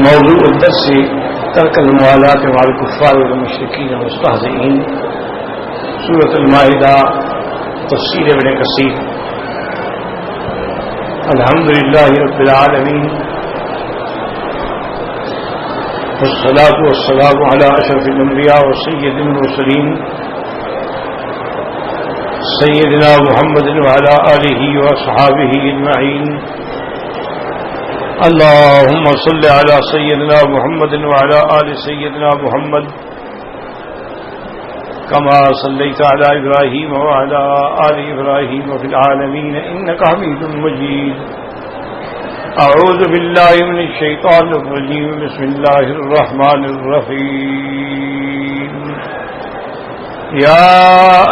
موضوع الدرس ترك الموالاة مع الكفار والمشركين والمستهزئين، سورة المائدہ، تفسیر ابن کثیر۔ الحمد للہ رب العالمین، والصلاة والسلام على أشرف الأنبياء وسيد المرسلين سيدنا محمد وعلى آله وصحابه أجمعين۔ اللهم صل على سيدنا محمد وعلى آل سيدنا محمد كما صليت على إبراهيم وعلى آل إبراهيم في العالمين إنك حميد مجيد۔ أعوذ بالله من الشيطان الرجيم، بسم الله الرحمن الرحيم۔ يا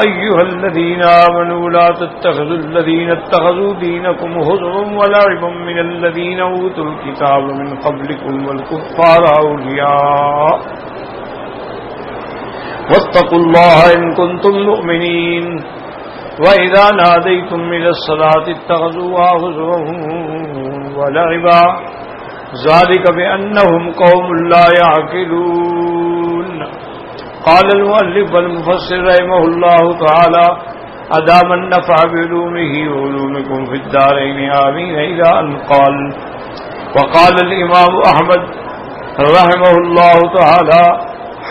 أيها الذين آمنوا لا تتخذوا الذين اتخذوا دينكم هزوا ولعبا من الذين أوتوا الكتاب من قبلكم والكفار أولياء واتقوا الله إن كنتم مؤمنين۔ وإذا ناديتم إلى الصلاة اتخذوها هزوا ولعبا ذلك بأنهم قوم لا يعقلون۔ قال المؤلف والمفسر رحمه الله تعالى أدام النفع بعلومه وعلومكم في الدارين آمين، إلى أن قال وقال الإمام أحمد رحمه الله تعالى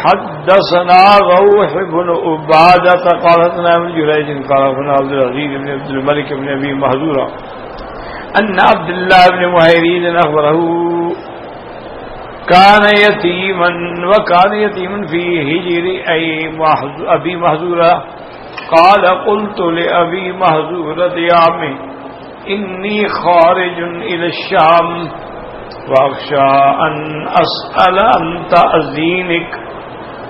حدثنا روح بن عبادة قال حدثنا ابن جريج قال حدثنا عبد العزيز بن عبد الملك بن أبي محذورة أن عبد الله بن مهيرين أخبره كان يتيما وكان يتيما في هجر أبي محذورة قال قلت لأبي محذورة يا عمي إني خارج إلى الشام وأخشى أن أسأل عن تأذينك،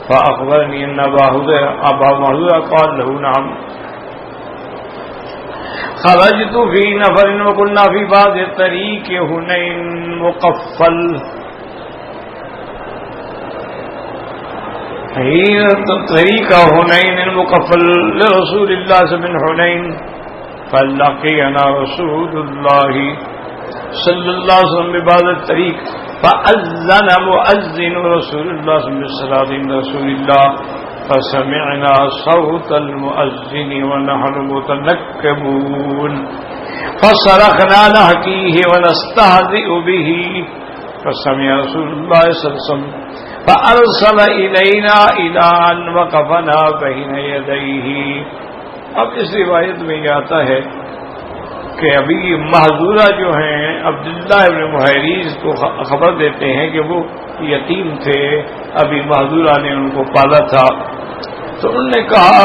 فأخبرني أن أبا محذورة قال له نعم۔ خرجت في نفر وكنا في بعض الطريق هنين مقفل، طريق هنين المقفل لرسول الله من حنين، فلقينا رسول الله صلى الله عليه وسلم ببعض الطريق فأذن مؤذن رسول الله صلى الله عليه وسلم عند رسول الله، فسمعنا صوت المؤذن ونحن متنكبون فصرخنا نحكيه ونستهزئ به، فسمع رسول الله صلى الله عليه وسلم فأرسل إلينا إلى أن وقفنا بين يديه۔ اب اس روایت میں یہ آتا ہے کہ ابھی محذورہ جو ہیں عبداللہ ابن محیریز کو خبر دیتے ہیں کہ وہ یتیم تھے، ابھی محذورہ نے ان کو پالا تھا، تو انہوں نے کہا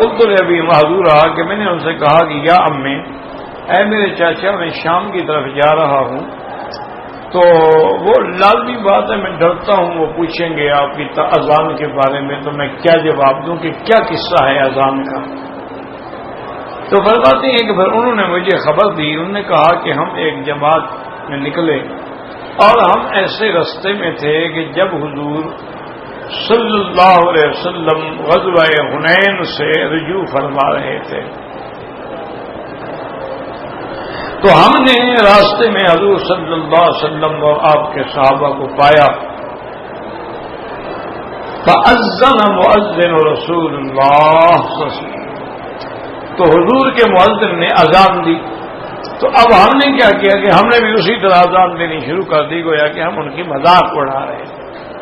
قلت ابھی محذورہ کہ میں نے ان سے کہا کہ یا امی، اے میرے چاچا میں شام کی طرف جا رہا ہوں، تو وہ لازمی بات ہے میں ڈرتا ہوں وہ پوچھیں گے آپ کی اذان کے بارے میں، تو میں کیا جواب دوں کہ کیا قصہ ہے اذان کا۔ تو فرماتے ہیں کہ پھر انہوں نے مجھے خبر دی، انہوں نے کہا کہ ہم ایک جماعت میں نکلے اور ہم ایسے رستے میں تھے کہ جب حضور صلی اللہ علیہ وسلم غزوہ حنین سے رجوع فرما رہے تھے، تو ہم نے راستے میں حضور صلی اللہ علیہ وسلم اور آپ کے صحابہ کو پایا۔ فأذن مؤذن رسول اللہ صلی اللہ علیہ وسلم، تو حضور کے مؤذن نے اذان دی، تو اب ہم نے کیا کیا کہ ہم نے بھی اسی طرح اذان دینی شروع کر دی، گویا کہ ہم ان کی مذاق اڑا رہے ہیں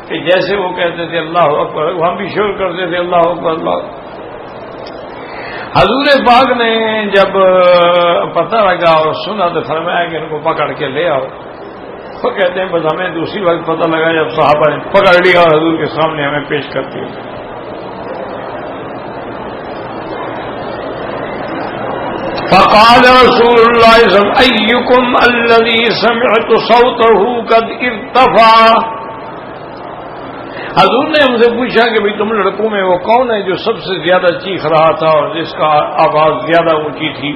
کہ جیسے وہ کہتے تھے اللہ اکبر ہم بھی شور کرتے تھے اللہ اکبر اللہ۔ حضور پاک نے جب پتہ لگا اور سنا تو فرمایا کہ ان کو پکڑ کے لے آؤ۔ وہ کہتے ہیں بس ہمیں دوسری وقت پتہ لگا جب صحابہ نے پکڑ لیا اور حضور کے سامنے ہمیں پیش کر دیا۔ فقال رسول الله صلى الله عليه وسلم أيكم الذي سمعت صوته قد ارتفع۔ حضور نے ہم سے پوچھا کہ بھئی تم لڑکوں میں وہ کون ہے جو سب سے زیادہ چیخ رہا تھا اور جس کا آواز زیادہ اونچی تھی؟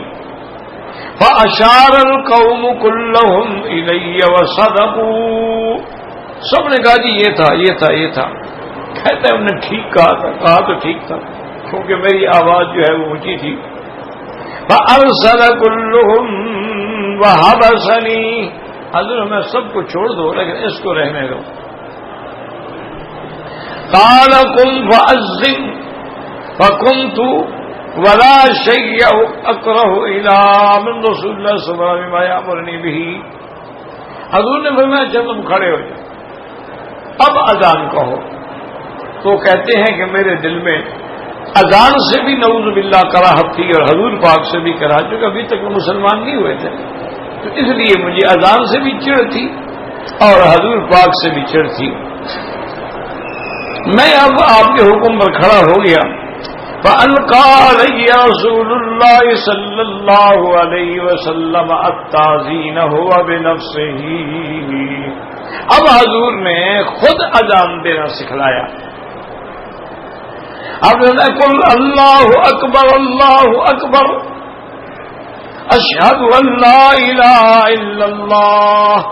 فأشار القوم كلهم إلي وصدقوا، سب نے کہا جی یہ تھا یہ تھا یہ تھا۔ کہتے ہیں انہوں نے ٹھیک کہا تو ٹھیک تھا کیونکہ میری آواز جو ہے وہ اونچی تھی۔ فأرسل كلهم وحبسني، حضور میں سب کو چھوڑ دو لیکن اس کو رہنے دو. قال قم فأذن فقمت ولا شيء أكره إلى من رسول الله صلی اللہ علیہ وسلم ما يأمرني به. حضور نے فرمایا چل تم کھڑے ہو جاؤ اب اذان کہو. تو کہتے ہیں کہ میرے دل میں اذان سے بھی نعوذ باللہ کراہت تھی اور حضور پاک سے بھی کراہت, کیونکہ ابھی تک وہ مسلمان نہیں ہوئے تھے, تو اس لیے مجھے اذان سے بھی چڑ تھی اور حضور پاک سے بھی چڑ تھی. میں اب آپ کے حکم پر کھڑا ہو گیا. فَأَلْقَىٰ عَلَيَّ رَسُولُ اللَّهِ صَلَّى اللَّهُ عَلَيْهِ وَسَلَّمَ التَّعْظِينَ هُوَ بِنَفْسِهِ. اب حضور نے خود اذان دینا سکھلایا. اب نے قل اللہ اکبر اللہ اکبر اشہد ان لا الہ الا اللہ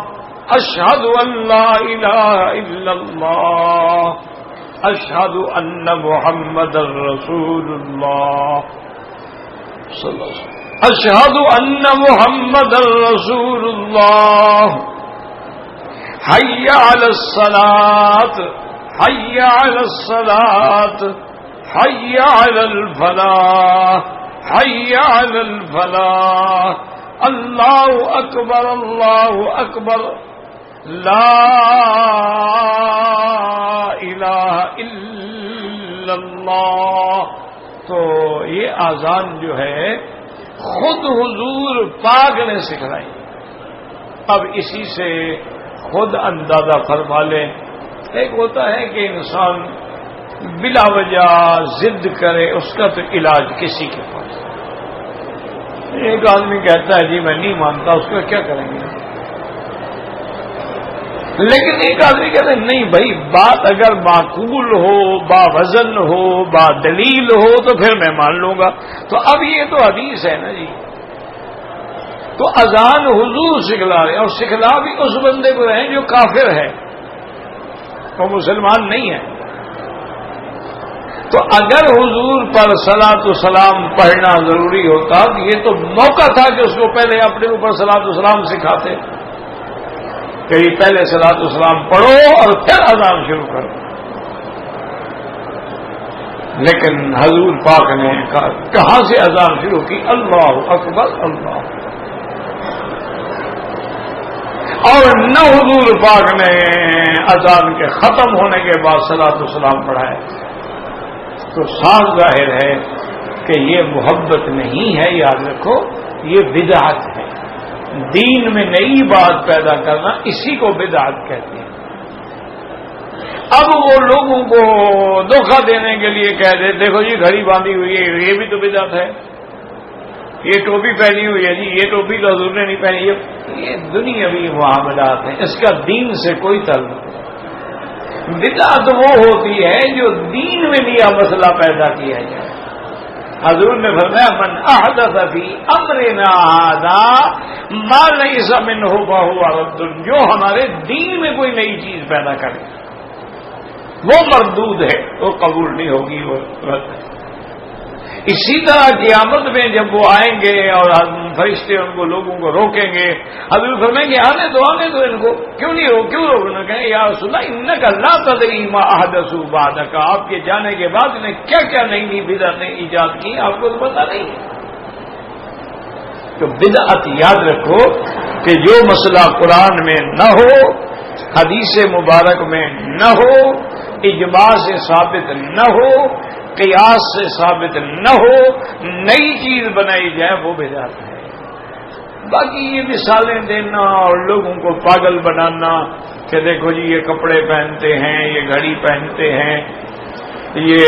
اشہد ان لا الہ الا اللہ اشہد ان محمد رسول اللہ صلی اللہ علیہ وسلم اشہد ان محمد رسول اللہ حی علی الصلاۃ حی علی الصلاۃ حی علی الفلاح حی علی الفلاح اللہ اکبر لا الہ الا اللہ. تو یہ اذان جو ہے خود حضور پاک نے سکھلائی. اب اسی سے خود اندازہ فرما لیں. ایک ہوتا ہے کہ انسان بلا وجہ ضد کرے, اس کا تو علاج کسی کے پاس. ایک آدمی کہتا ہے جی میں نہیں مانتا, اس کا کیا کریں گے؟ لیکن ایک آدمی کہتا ہے نہیں بھائی بات اگر معقول ہو, با وزن ہو, با دلیل ہو تو پھر میں مان لوں گا. تو اب یہ تو حدیث ہے نا جی. تو اذان حضور سکھلا رہے, اور سکھلا بھی اس بندے کو رہے جو کافر ہے, وہ مسلمان نہیں ہے. تو اگر حضور پر صلاۃ و سلام پڑھنا ضروری ہوتا تو یہ تو موقع تھا کہ اس کو پہلے اپنے اوپر صلاۃ و سلام سکھاتے کہ پہلے صلاۃ و سلام پڑھو اور پھر اذان شروع کرو. لیکن حضور پاک نے کہاں سے اذان شروع کی؟ اللہ اکبر اللہ. اور نہ حضور پاک نے اذان کے ختم ہونے کے بعد صلاۃ و سلام پڑھائے. تو صاف ظاہر ہے کہ یہ محبت نہیں ہے. یاد رکھو یہ بدعت ہے. دین میں نئی بات پیدا کرنا اسی کو بدعت کہتے ہیں. اب وہ لوگوں کو دھوکہ دینے کے لیے کہہ دے دیکھو جی گھڑی باندھی ہوئی ہے, یہ بھی تو بدعت ہے. یہ ٹوپی پہنی ہوئی ہے جی, یہ ٹوپی تو حضور نے نہیں پہنی. یہ دنیاوی معاملات ہیں, اس کا دین سے کوئی تعلق نہیں. بدعت وہ ہوتی ہے جو دین میں نیا مسئلہ پیدا کیا جائے. حضور نے فرمایا من احدث فی امرنا ھذا ما لیس منہ فہو رد. جو ہمارے دین میں کوئی نئی چیز پیدا کرے وہ مردود ہے, وہ قبول نہیں ہوگی, وہ رد ہے. اسی طرح قیامت میں جب وہ آئیں گے اور فرشتے ان کو لوگوں کو روکیں گے, حضور فرمائیں گے آنے دو ان کو. کیوں نہیں ہو, کیوں روکنا؟ کہیں یا رسول اللہ انک لا تدری ما احدثوا بعدک, آپ کے جانے کے بعد انہیں کیا کیا نئی بدعتیں ایجاد کی آپ کو تو پتہ نہیں. تو بدعت یاد رکھو کہ جو مسئلہ قرآن میں نہ ہو, حدیث مبارک میں نہ ہو, اجماع سے ثابت نہ ہو, قیاس سے ثابت نہ ہو, نئی چیز بنائی جائے وہ بدعت ہے. باقی یہ مثالیں دینا اور لوگوں کو پاگل بنانا کہ دیکھو جی یہ کپڑے پہنتے ہیں, یہ گھڑی پہنتے ہیں, یہ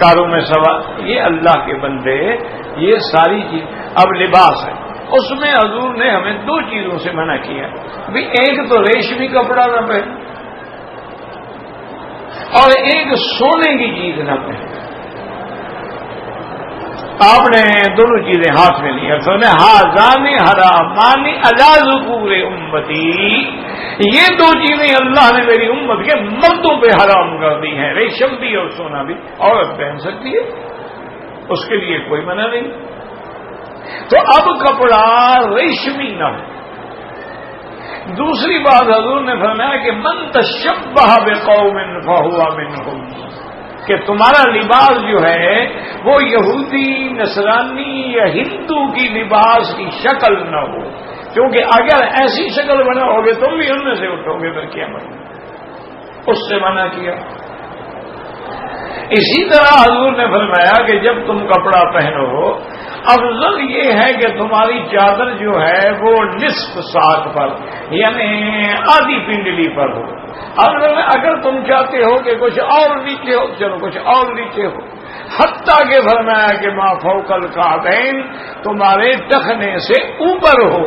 کاروں میں سوار, یہ اللہ کے بندے یہ ساری چیز. اب لباس ہے, اس میں حضور نے ہمیں دو چیزوں سے منع کیا. بھی ایک تو ریشمی کپڑا نہ پہن اور ایک سونے کی چیز نہ پہن. آپ نے دونوں چیزیں ہاتھ میں لی. سونے ہاذان حرامان علی ذکور امتی, یہ دو چیزیں اللہ نے میری امت کے مردوں پہ حرام کر دی ہیں, ریشم بھی اور سونا بھی. عورت پہن سکتی ہے, اس کے لیے کوئی منع نہیں. تو اب کپڑا ریشمی نہ ہو, دوسری بات حضور نے فرمایا کہ من تشبہ بقوم فہو منہم، کہ تمہارا لباس جو ہے وہ یہودی، نصرانی یا ہندو کی لباس کی شکل نہ ہو، کیونکہ اگر ایسی شکل بناؤ گے تم بھی ان میں سے اٹھو گے پھر قیامت، اس سے منع کیا۔ اسی طرح حضور نے فرمایا کہ جب تم کپڑا پہنو افضل یہ ہے کہ تمہاری چادر جو ہے وہ نصف ساق پر یعنی آدھی پنڈلی پر ہو، اگر تم چاہتے ہو کہ کچھ اور نیچے ہو چلو کچھ اور نیچے ہو، حتیٰ کہ فرمایا کہ ما فوق الکعبین تمہارے ٹخنے سے اوپر ہو،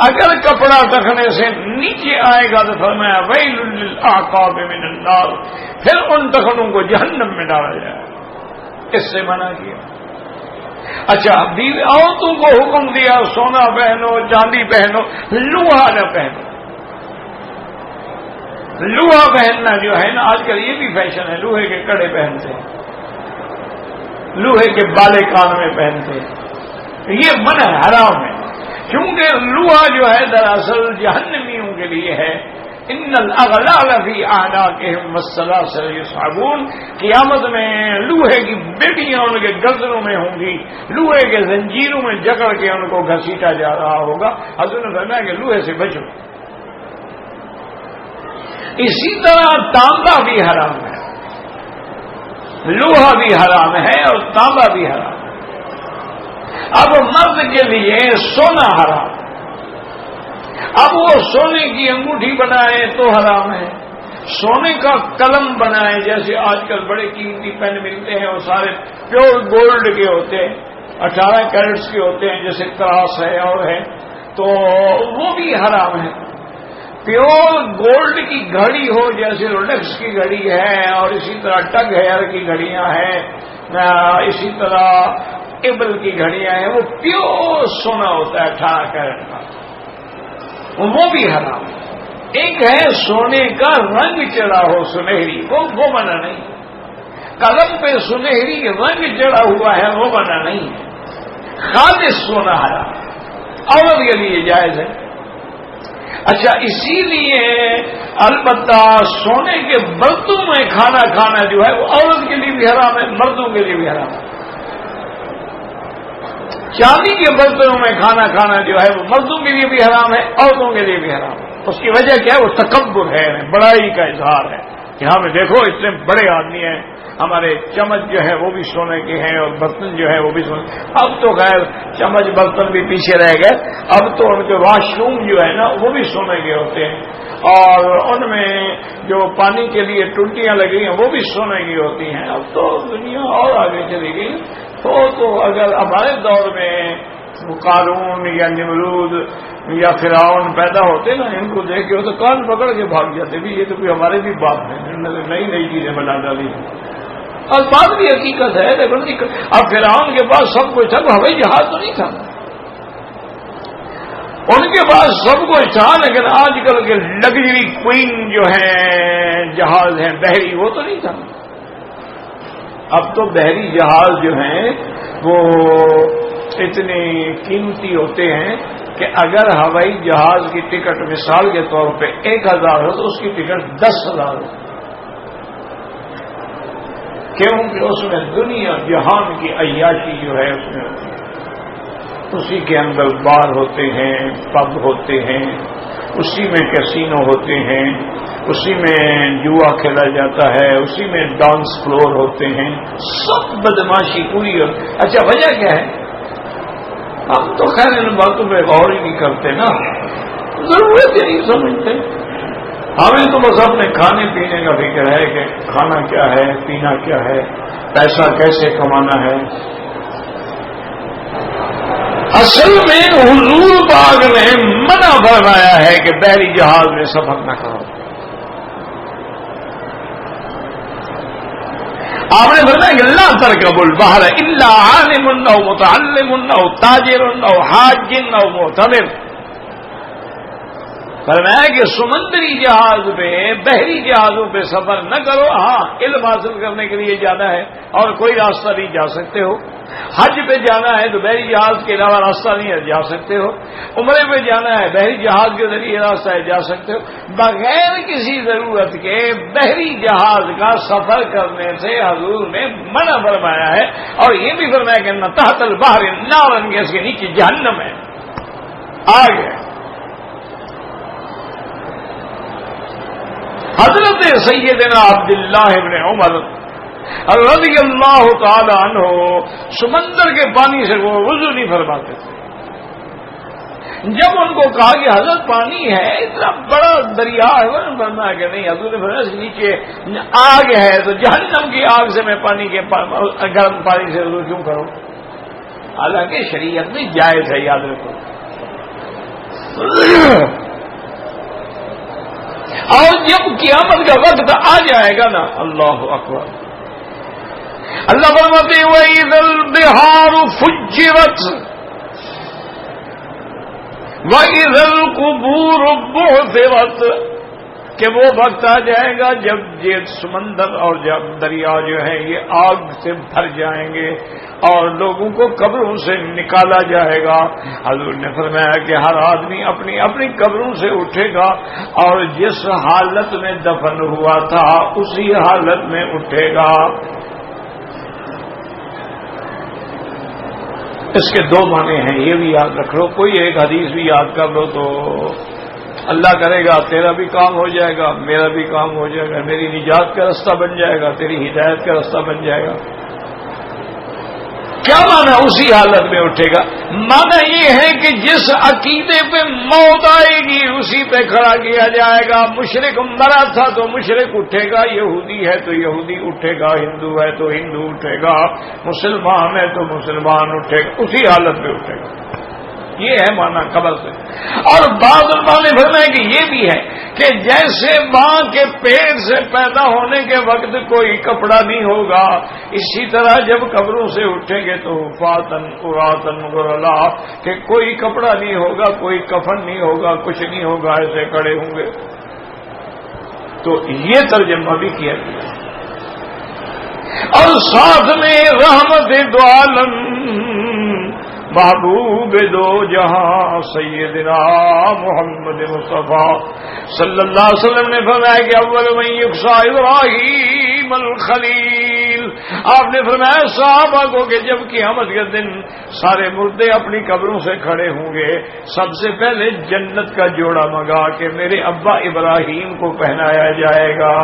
اگر کپڑا ٹخنے سے نیچے آئے گا تو فرمایا ویل للاعقاب من النار، پھر ان ٹخنوں کو جہنم میں ڈالا جائے، اس سے منع کیا۔ اچھا عورتوں کو حکم دیا سونا پہنو، چاندی پہنو، لوہا نہ پہنو۔ لوہا پہننا جو ہے نا آج کل یہ بھی فیشن ہے، لوہے کے کڑے پہنتے ہیں، لوہے کے بالے کان میں پہنتے ہیں، یہ منع حرام ہے، کیونکہ لوہا جو ہے دراصل جہنمیوں کے لیے ہے۔ ان الاغلال فی اعناقہم والسلاسل یسحبون، قیامت میں لوہے کی بیڑیاں ان کے گردنوں میں ہوں گی، لوہے کے زنجیروں میں جکڑ کے ان کو گھسیٹا جا رہا ہوگا۔ حضور نے فرمایا کہ لوہے سے بچو۔ اسی طرح تانبا بھی حرام ہے، لوہا بھی حرام ہے اور تانبا بھی حرام ہے۔ اب مرد کے لیے سونا حرام، اب وہ سونے کی انگوٹھی بنائے تو حرام ہے، سونے کا قلم بنائے، جیسے آج کل بڑے قیمتی پین ملتے ہیں وہ سارے پیور گولڈ کے ہوتے ہیں، 18 کیرٹس کے ہوتے ہیں، جیسے کراس ہے اور ہے، تو وہ بھی حرام ہے۔ پیور گولڈ کی گھڑی ہو جیسے رولیکس کی گھڑی ہے، اور اسی طرح ٹگ ہیئر کی گھڑیاں ہیں، اسی طرح ایبل کی گھڑیاں ہیں، وہ پیور سونا ہوتا ہے 18 کیرٹ کا، وہ بھی حرام۔ ایک ہے سونے کا رنگ چڑھا ہو سنہری، وہ منع نہیں، قلم پہ سنہری رنگ چڑھا ہوا ہے وہ منع نہیں ہے، خالص سونا حرام، عورت کے لیے جائز ہے۔ اچھا اسی لیے البتہ سونے کے برتنوں میں کھانا کھانا جو ہے وہ عورت کے لیے بھی حرام ہے، مردوں کے لیے بھی حرام ہے۔ چاندی کے برتنوں میں کھانا کھانا جو ہے وہ مردوں کے لیے بھی حرام ہے، عورتوں کے لیے بھی حرام ہے۔ اس کی وجہ کیا ہے؟ وہ تکبر ہے، بڑائی کا اظہار ہے کہ ہمیں دیکھو اتنے بڑے آدمی ہیں، ہمارے چمچ جو ہے وہ بھی سونے کے ہیں اور برتن جو ہے وہ بھی سونے۔ اب تو خیر چمچ برتن بھی پیچھے رہ گئے، اب تو ان کے واش روم جو ہے نا وہ بھی سونے کے ہوتے ہیں، اور ان میں جو پانی کے لیے ٹنٹیاں لگی ہیں وہ بھی سونے کی ہوتی ہیں۔ اب تو دنیا اور آگے چلی گئی، تو اگر ہمارے دور میں قارون یا نمرود یا فرعون پیدا ہوتے نا، ان کو دیکھ کے تو کان پکڑ کے بھاگ جاتے بھی یہ تو کوئی ہمارے بھی باپ ہیں، انہوں نے نئی نئی چیزیں بنا ڈالی۔ اور بات بھی حقیقت ہے، لیکن اب فرعون کے پاس سب کچھ تھا، ہوائی جہاز تو نہیں تھا، ان کے پاس سب کچھ تھا، لیکن آج کل کے لگژری کوئین جو ہیں جہاز ہیں بحری وہ تو نہیں تھا۔ اب تو بحری جہاز جو ہیں وہ اتنے قیمتی ہوتے ہیں کہ اگر ہوائی جہاز کی ٹکٹ مثال کے طور پہ 1000 ہو تو اس کی ٹکٹ 10,000 ہو، کیونکہ اس میں دنیا جہان کی عیاشی جو ہے اس میں ہوتی ہے، اسی کے اندر بار ہوتے ہیں، پب ہوتے ہیں، اسی میں کیسینو ہوتے ہیں، اسی میں جوا کھیلا جاتا ہے، اسی میں ڈانس فلور ہوتے ہیں، سب بدماشی پوری ہو۔ اچھا وجہ کیا ہے؟ ہم تو خیر ان باتوں پہ غور ہی نہیں کرتے نا، ضرورت ہی نہیں سمجھتے، ہمیں تو بس اپنے کھانے پینے کا فکر ہے کہ کھانا کیا ہے، پینا کیا ہے، پیسہ کیسے کمانا ہے۔ اصل میں حضور پاک نے منع فرمایا ہے کہ بحری جہاز میں سفر نہ کرو۔ آپ نے فرمایا کہ لا ترکب البحر الا عالم او متعلم او تاجر او حاج او معتمر، فرمایا کہ سمندری جہاز پہ، بحری جہازوں پہ سفر نہ کرو. ہاں علم حاصل کرنے کے لیے جانا ہے اور کوئی راستہ نہیں جا سکتے ہو. حج پہ جانا ہے تو بحری جہاز کے علاوہ راستہ نہیں ہے، جا سکتے ہو. عمرے پہ جانا ہے بحری جہاز کے ذریعے راستہ ہے، جا سکتے ہو. بغیر کسی ضرورت کے بحری جہاز کا سفر کرنے سے حضور نے منع فرمایا ہے. اور یہ بھی فرمایا کہ نہ تحت البحر نارن، کے اس کے نیچے جہنم ہے. آگے حضرت سیدنا عبداللہ ابن عمر رضی اللہ تعالی عنہ سمندر کے پانی سے وہ وضو نہیں فرماتے تھے. جب ان کو کہا کہ حضرت پانی ہے اتنا بڑا دریا ہے، فرمایا کہ نہیں. حضور نے فرمایا اس کے نیچے آگ ہے تو جہنم کی آگ سے میں پانی کے گرم پانی سے وضو کیوں کروں؟ حالانکہ شریعت میں جائز ہے، یاد رکھو. اور جب قیامت کا وقت آ جائے گا نا، اللہ اکبر، اللہ فرماتے وَإِذَا الْبِحَارُ فُجِّرَتْ وَإِذَا الْقُبُورُ بُعْثِرَتْ، کہ وہ وقت آ جائے گا جب یہ سمندر اور جب دریا جو ہے یہ آگ سے بھر جائیں گے اور لوگوں کو قبروں سے نکالا جائے گا. حضور نے فرمایا کہ ہر آدمی اپنی اپنی قبروں سے اٹھے گا اور جس حالت میں دفن ہوا تھا اسی حالت میں اٹھے گا. اس کے دو معنی ہیں، یہ بھی یاد رکھ لو. کوئی ایک حدیث بھی یاد کر لو تو اللہ کرے گا تیرا بھی کام ہو جائے گا، میرا بھی کام ہو جائے گا، میری نجات کا راستہ بن جائے گا، تیری ہدایت کا راستہ بن جائے گا. کیا معنی اسی حالت میں اٹھے گا؟ معنی یہ ہے کہ جس عقیدے پہ موت آئے گی اسی پہ کھڑا کیا جائے گا. مشرک مرا تھا تو مشرک اٹھے گا، یہودی ہے تو یہودی اٹھے گا، ہندو ہے تو ہندو اٹھے گا، مسلمان ہے تو مسلمان اٹھے گا، اسی حالت میں اٹھے گا. یہ ہے معنی قبر سے. اور بعض علماء نے فرمایا کہ یہ بھی ہے کہ جیسے ماں کے پیٹ سے پیدا ہونے کے وقت کوئی کپڑا نہیں ہوگا، اسی طرح جب قبروں سے اٹھیں گے تو فاتن قراتن غرلا، کہ کوئی کپڑا نہیں ہوگا، کوئی کفن نہیں ہوگا، کچھ نہیں ہوگا، ایسے کھڑے ہوں گے. تو یہ ترجمہ بھی کیا گیا. اور ساتھ میں رحمت دو عالم محبوب دو جہاں سیدنا محمد مصطفیٰ صلی اللہ علیہ وسلم نے فرمایا کہ اول من یقصا ابراہیم الخلیل. آپ نے فرمایا صحابہ کو کہ جب قیامت کے دن سارے مردے اپنی قبروں سے کھڑے ہوں گے، سب سے پہلے جنت کا جوڑا منگا کہ میرے ابا ابراہیم کو پہنایا جائے گا.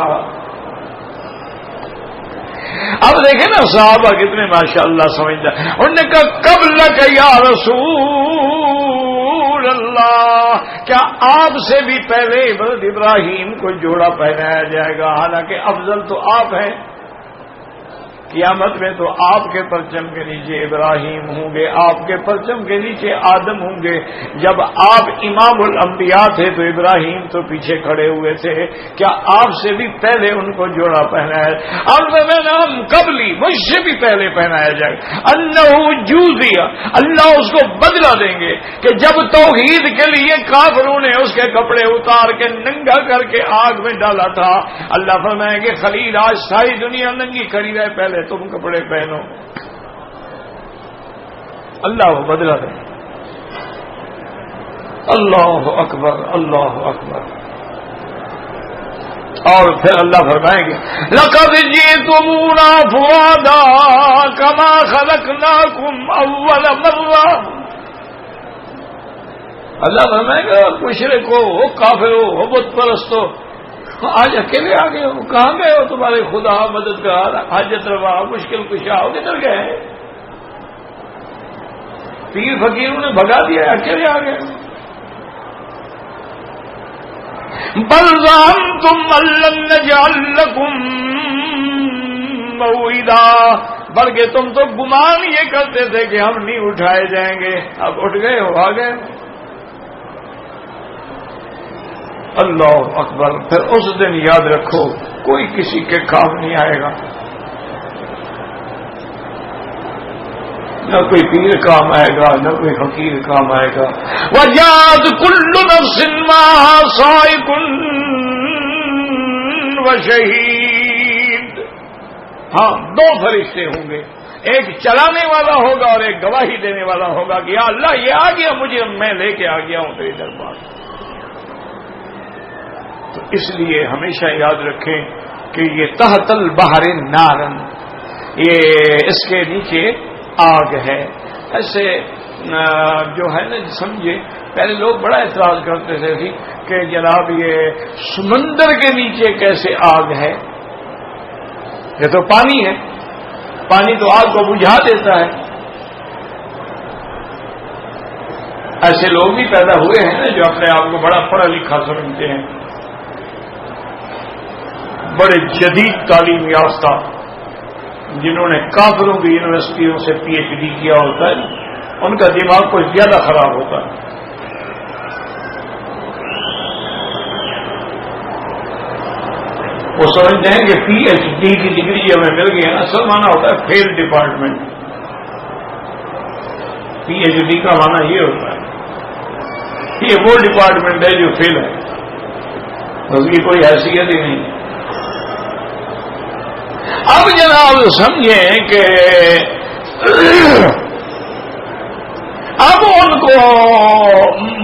اب دیکھیں نا صحابہ کتنے ماشاءاللہ سمجھدار. انہوں نے کہا قبل کا یا رسول اللہ، کیا آپ سے بھی پہلے ابراہیم کو جوڑا پہنایا جائے گا؟ حالانکہ افضل تو آپ ہیں. قیامت میں تو آپ کے پرچم کے نیچے ابراہیم ہوں گے، آپ کے پرچم کے نیچے آدم ہوں گے. جب آپ امام الانبیاء تھے تو ابراہیم تو پیچھے کھڑے ہوئے تھے، کیا آپ سے بھی پہلے ان کو جوڑا پہنایا؟ اب میں نام قبلی، مجھ سے بھی پہلے پہنایا جائے گا. انہو جوزیا، اللہ اس کو بدلہ دیں گے کہ جب توحید کے لیے کافروں نے اس کے کپڑے اتار کے ننگا کر کے آگ میں ڈالا تھا، اللہ فرمائیں گے خلیل آج ساری دنیا ننگی کھڑی رہے، پہلے تم کپڑے پہنو. اللہ وہ بدلہ دے. اللہ اکبر، اللہ اکبر. اور پھر اللہ فرمائیں گے لقد جئتمونا فرادا کما خلقناکم اول مرہ. اللہ فرمائے گا مشرک ہو، کافر ہو، بت پرست ہو، آج اکیلے آ گئے ہو، کہاں گئے ہو؟ تمہارے خدا مددگار حاجت روا مشکل کشا ہو کدھر گئے ہیں؟ پیر فقیروں نے بھگا دیا، اکیلے آ گئے. بل زعمتم ان لن نجعل لكم موعدا، بلکہ تم تو گمان یہ کرتے تھے کہ ہم نہیں اٹھائے جائیں گے. اب اٹھ گئے ہو، آ گئے. اللہ اکبر. پھر اس دن یاد رکھو کوئی کسی کے کام نہیں آئے گا. نہ کوئی پیر کام آئے گا نہ کوئی فقیر کام آئے گا. وَجَاءَتْ كُلُّ نَفْسٍ مَّعَهَا سَائِقٌ وَشَهِيدٌ. ہاں دو فرشتے ہوں گے، ایک چلانے والا ہوگا اور ایک گواہی دینے والا ہوگا کہ یا اللہ یہ آ گیا مجھے، میں لے کے آ گیا ہوں تیرے دربار. تو اس لیے ہمیشہ یاد رکھیں کہ یہ تحت البحر نارن، یہ اس کے نیچے آگ ہے. ایسے جو ہے نا سمجھے، پہلے لوگ بڑا اعتراض کرتے تھے کہ جناب یہ سمندر کے نیچے کیسے آگ ہے، یہ تو پانی ہے، پانی تو آگ کو بجھا دیتا ہے. ایسے لوگ بھی پیدا ہوئے ہیں نا جو اپنے آپ کو بڑا پڑھا لکھا سمجھتے ہیں، بڑے جدید تعلیم یافتہ، جنہوں نے کافروں کی یونیورسٹیوں سے پی ایچ ڈی کیا ہوتا ہے، ان کا دماغ کچھ زیادہ خراب ہوتا ہے. وہ سمجھتے ہیں کہ پی ایچ ڈی کی ڈگری جو ہمیں مل گئی ہے نا، اصل معنی ہوتا ہے فیل ڈپارٹمنٹ. پی ایچ ڈی کا معنی یہ ہوتا ہے یہ وہ ڈپارٹمنٹ ہے جو فیل ہے، اس کی کوئی حیثیت ہی نہیں. اب جناب سمجھیں کہ اب ان کو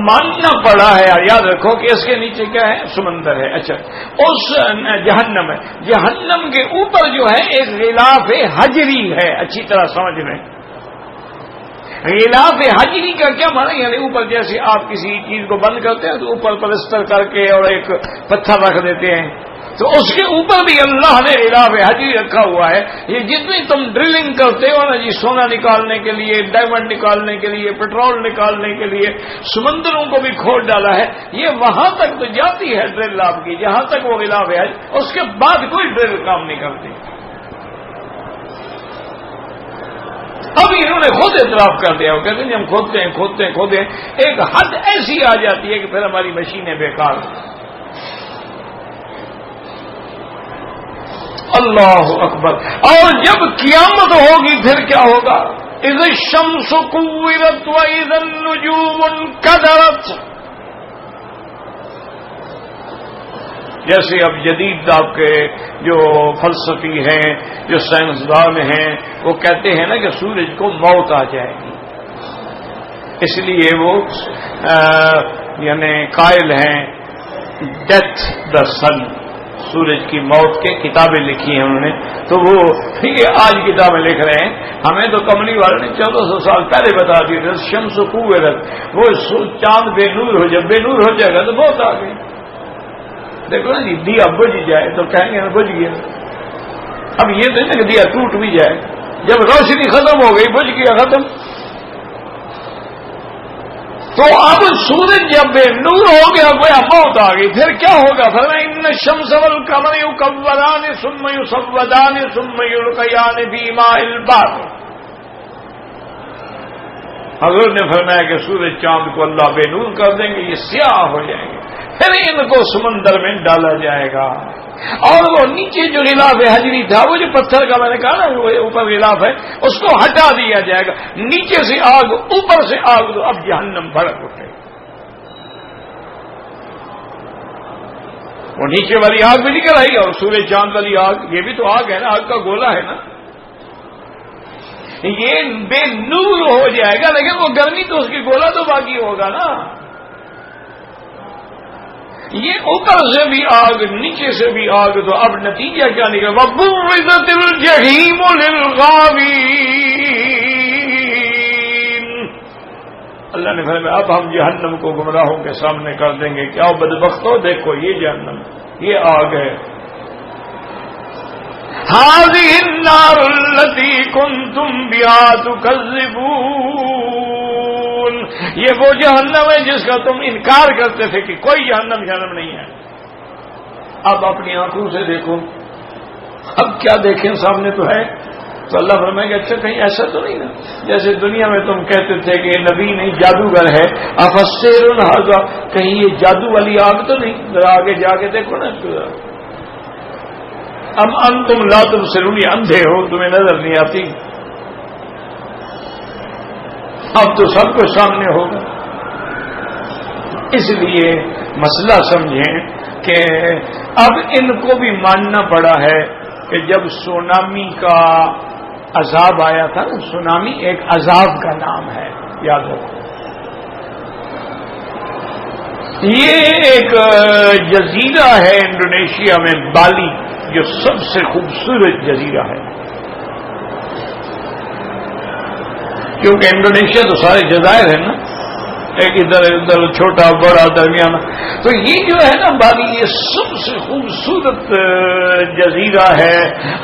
ماننا پڑا ہے. یاد رکھو کہ اس کے نیچے کیا ہے؟ سمندر ہے. اچھا، اس جہنم ہے، جہنم کے اوپر جو ہے ایک غلاف حجری ہے. اچھی طرح سمجھ لیں، غلاف حجری کا کیا معنی؟ یعنی اوپر جیسے آپ کسی چیز کو بند کرتے ہیں تو اوپر پلسٹر کر کے اور ایک پتھر رکھ دیتے ہیں، تو اس کے اوپر بھی اللہ نے غلاف حجری رکھا ہوا ہے. یہ جتنی تم ڈرلنگ کرتے ہو نا جی، سونا نکالنے کے لیے، ڈائمنڈ نکالنے کے لیے، پیٹرول نکالنے کے لیے، سمندروں کو بھی کھود ڈالا ہے. یہ وہاں تک تو جاتی ہے ڈرل آپ کی جہاں تک وہ غلاف ہے، اس کے بعد کوئی ڈرل کام نہیں کرتی. اب انہوں نے خود اعتراف کر دیا، وہ کہتے ہیں ہم کھودتے ہیں ایک حد ایسی آ جاتی ہے کہ پھر ہماری مشینیں بیکار. اللہ اکبر. اور جب قیامت ہوگی پھر کیا ہوگا؟ اذ الشمس كورت واذا النجوم انكدرت. جیسے اب جدید آپ کے جو فلسفی ہیں، جو سائنسدان ہیں، وہ کہتے ہیں نا کہ سورج کو موت آ جائے گی، اس لیے وہ یعنی قائل ہیں ڈیتھ دا سن، سورج کی موت کے کتابیں لکھی ہیں انہوں نے. تو وہ یہ آج کتابیں لکھ رہے ہیں. ہمیں تو کملی والے نے 1400 سال پہلے بتا دی تھی شمس کوورت، وہ چاند بے نور ہو جائے، بے نور ہو جائے گا تو بہت آ گئی. دیکھو نا جی، دیا بجھ جائے تو کہیں گے بجھ گیا. اب یہ تو نہیں کہ دیا ٹوٹ بھی جائے، جب روشنی ختم ہو گئی بجھ گیا، ختم. تو اب سورج جب بے نور ہو گیا، گویا موت آ گئی، پھر کیا ہوگا؟ فرمایا ان الشمس والقمر یکوران ثم یسودان ثم یلقیان فی ماء البحر. حضور نے فرمایا کہ سورج چاند کو اللہ بے نور کر دیں گے، یہ سیاہ ہو جائیں گے، پھر ان کو سمندر میں ڈالا جائے گا. اور وہ نیچے جو غلاف حجری تھا، وہ جو پتھر کا میں نے کہا نا وہ اوپر غلاف ہے، اس کو ہٹا دیا جائے گا. نیچے سے آگ، اوپر سے آگ، تو اب جہنم بھڑک اٹھے. وہ نیچے والی آگ بھی نکل آئی اور سورج چاند والی آگ، یہ بھی تو آگ ہے نا، آگ کا گولا ہے نا. یہ بے نور ہو جائے گا، لیکن وہ گرمی تو اس کی گولا تو باقی ہوگا نا. یہ اوپر سے بھی آگ، نیچے سے بھی آگ، تو اب نتیجہ کیا نکلا؟ وَبُرِّزَتِ الْجَحِيمُ لِلْغَاوِينَ. اللہ نے فرمایا اب ہم جہنم کو گمراہوں کے سامنے کر دیں گے. کیا بدبختو، دیکھو یہ جہنم، یہ آگ ہے. هَذِهِ النَّارُ الَّتِي كُنتُمْ بِهَا تُكَذِّبُونَ. یہ وہ جہنم ہے جس کا تم انکار کرتے تھے کہ کوئی جہنم نہیں ہے. اب اپنی آنکھوں سے دیکھو. اب کیا دیکھیں؟ سامنے تو ہے. تو اللہ فرمائے گا اچھا کہیں ایسا تو نہیں نا جیسے دنیا میں تم کہتے تھے کہ یہ نبی نہیں جادوگر ہے، افسر ھذا، کہیں یہ جادو والی آگ تو نہیں؟ ذرا آگے جا کے دیکھو نا. ام انتم لا تبصرون، اندھے ہو، تمہیں نظر نہیں آتی. اب تو سب کچھ سامنے ہوگا. اس لیے مسئلہ سمجھیں کہ اب ان کو بھی ماننا پڑا ہے کہ جب سونامی کا عذاب آیا تھا نا، سونامی ایک عذاب کا نام ہے، یاد رکھو. یہ ایک جزیرہ ہے انڈونیشیا میں، بالی، جو سب سے خوبصورت جزیرہ ہے، کیونکہ انڈونیشیا تو سارے جزائر ہیں نا، ایک ادھر ادھر چھوٹا بڑا درمیانہ. تو یہ جو ہے نا بالی، یہ سب سے خوبصورت جزیرہ ہے،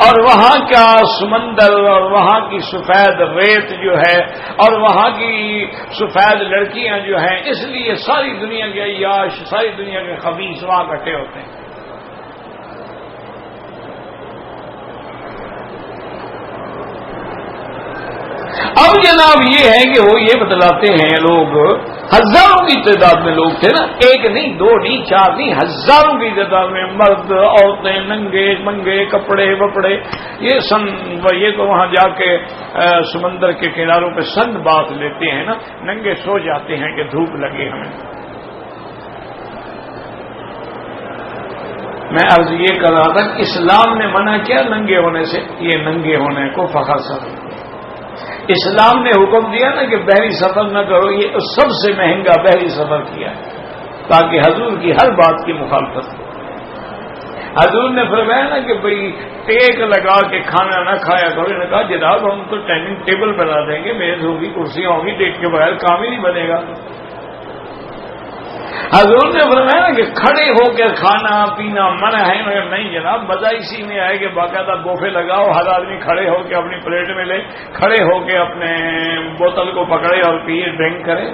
اور وہاں کا سمندر اور وہاں کی سفید ریت جو ہے اور وہاں کی سفید لڑکیاں جو ہیں، اس لیے ساری دنیا کے عیاش، ساری دنیا کے خبیث وہاں اکٹھے ہوتے ہیں. اب جناب یہ ہے کہ وہ یہ بتلاتے ہیں، لوگ ہزاروں کی تعداد میں لوگ تھے نا، ایک نہیں، دو نہیں، چار نہیں، ہزاروں کی تعداد میں مرد عورتیں ننگے منگے کپڑے وپڑے. یہ تو وہاں جا کے سمندر کے کناروں پہ سن بات لیتے ہیں نا، ننگے سو جاتے ہیں کہ دھوپ لگے ہمیں. میں عرض یہ کر رہا تھا کہ اسلام نے منع کیا ننگے ہونے سے، یہ ننگے ہونے کو فخر سمجھ. اسلام نے حکم دیا نا کہ بحری سفر نہ کرو، یہ سب سے مہنگا بحری سفر کیا ہے تاکہ حضور کی ہر بات کی مخالفت ہو. حضور نے فرمایا نا کہ بھئی ٹیک لگا کے کھانا نہ کھایا کرو. نے کہا جناب ہم تو ڈائننگ ٹیبل بنا دیں گے، میز ہوگی، کرسیاں ہوگی، ٹیک کے بغیر کام ہی نہیں بنے گا. حضور نے فرمایا نا کہ کھڑے ہو کے کھانا پینا منع ہے. مگر نہیں جناب، مزہ اسی میں آئے کہ باقاعدہ بوفے لگاؤ، ہر آدمی کھڑے ہو کے اپنی پلیٹ میں لے، کھڑے ہو کے اپنے بوتل کو پکڑے اور پیے، ڈرنک کرے.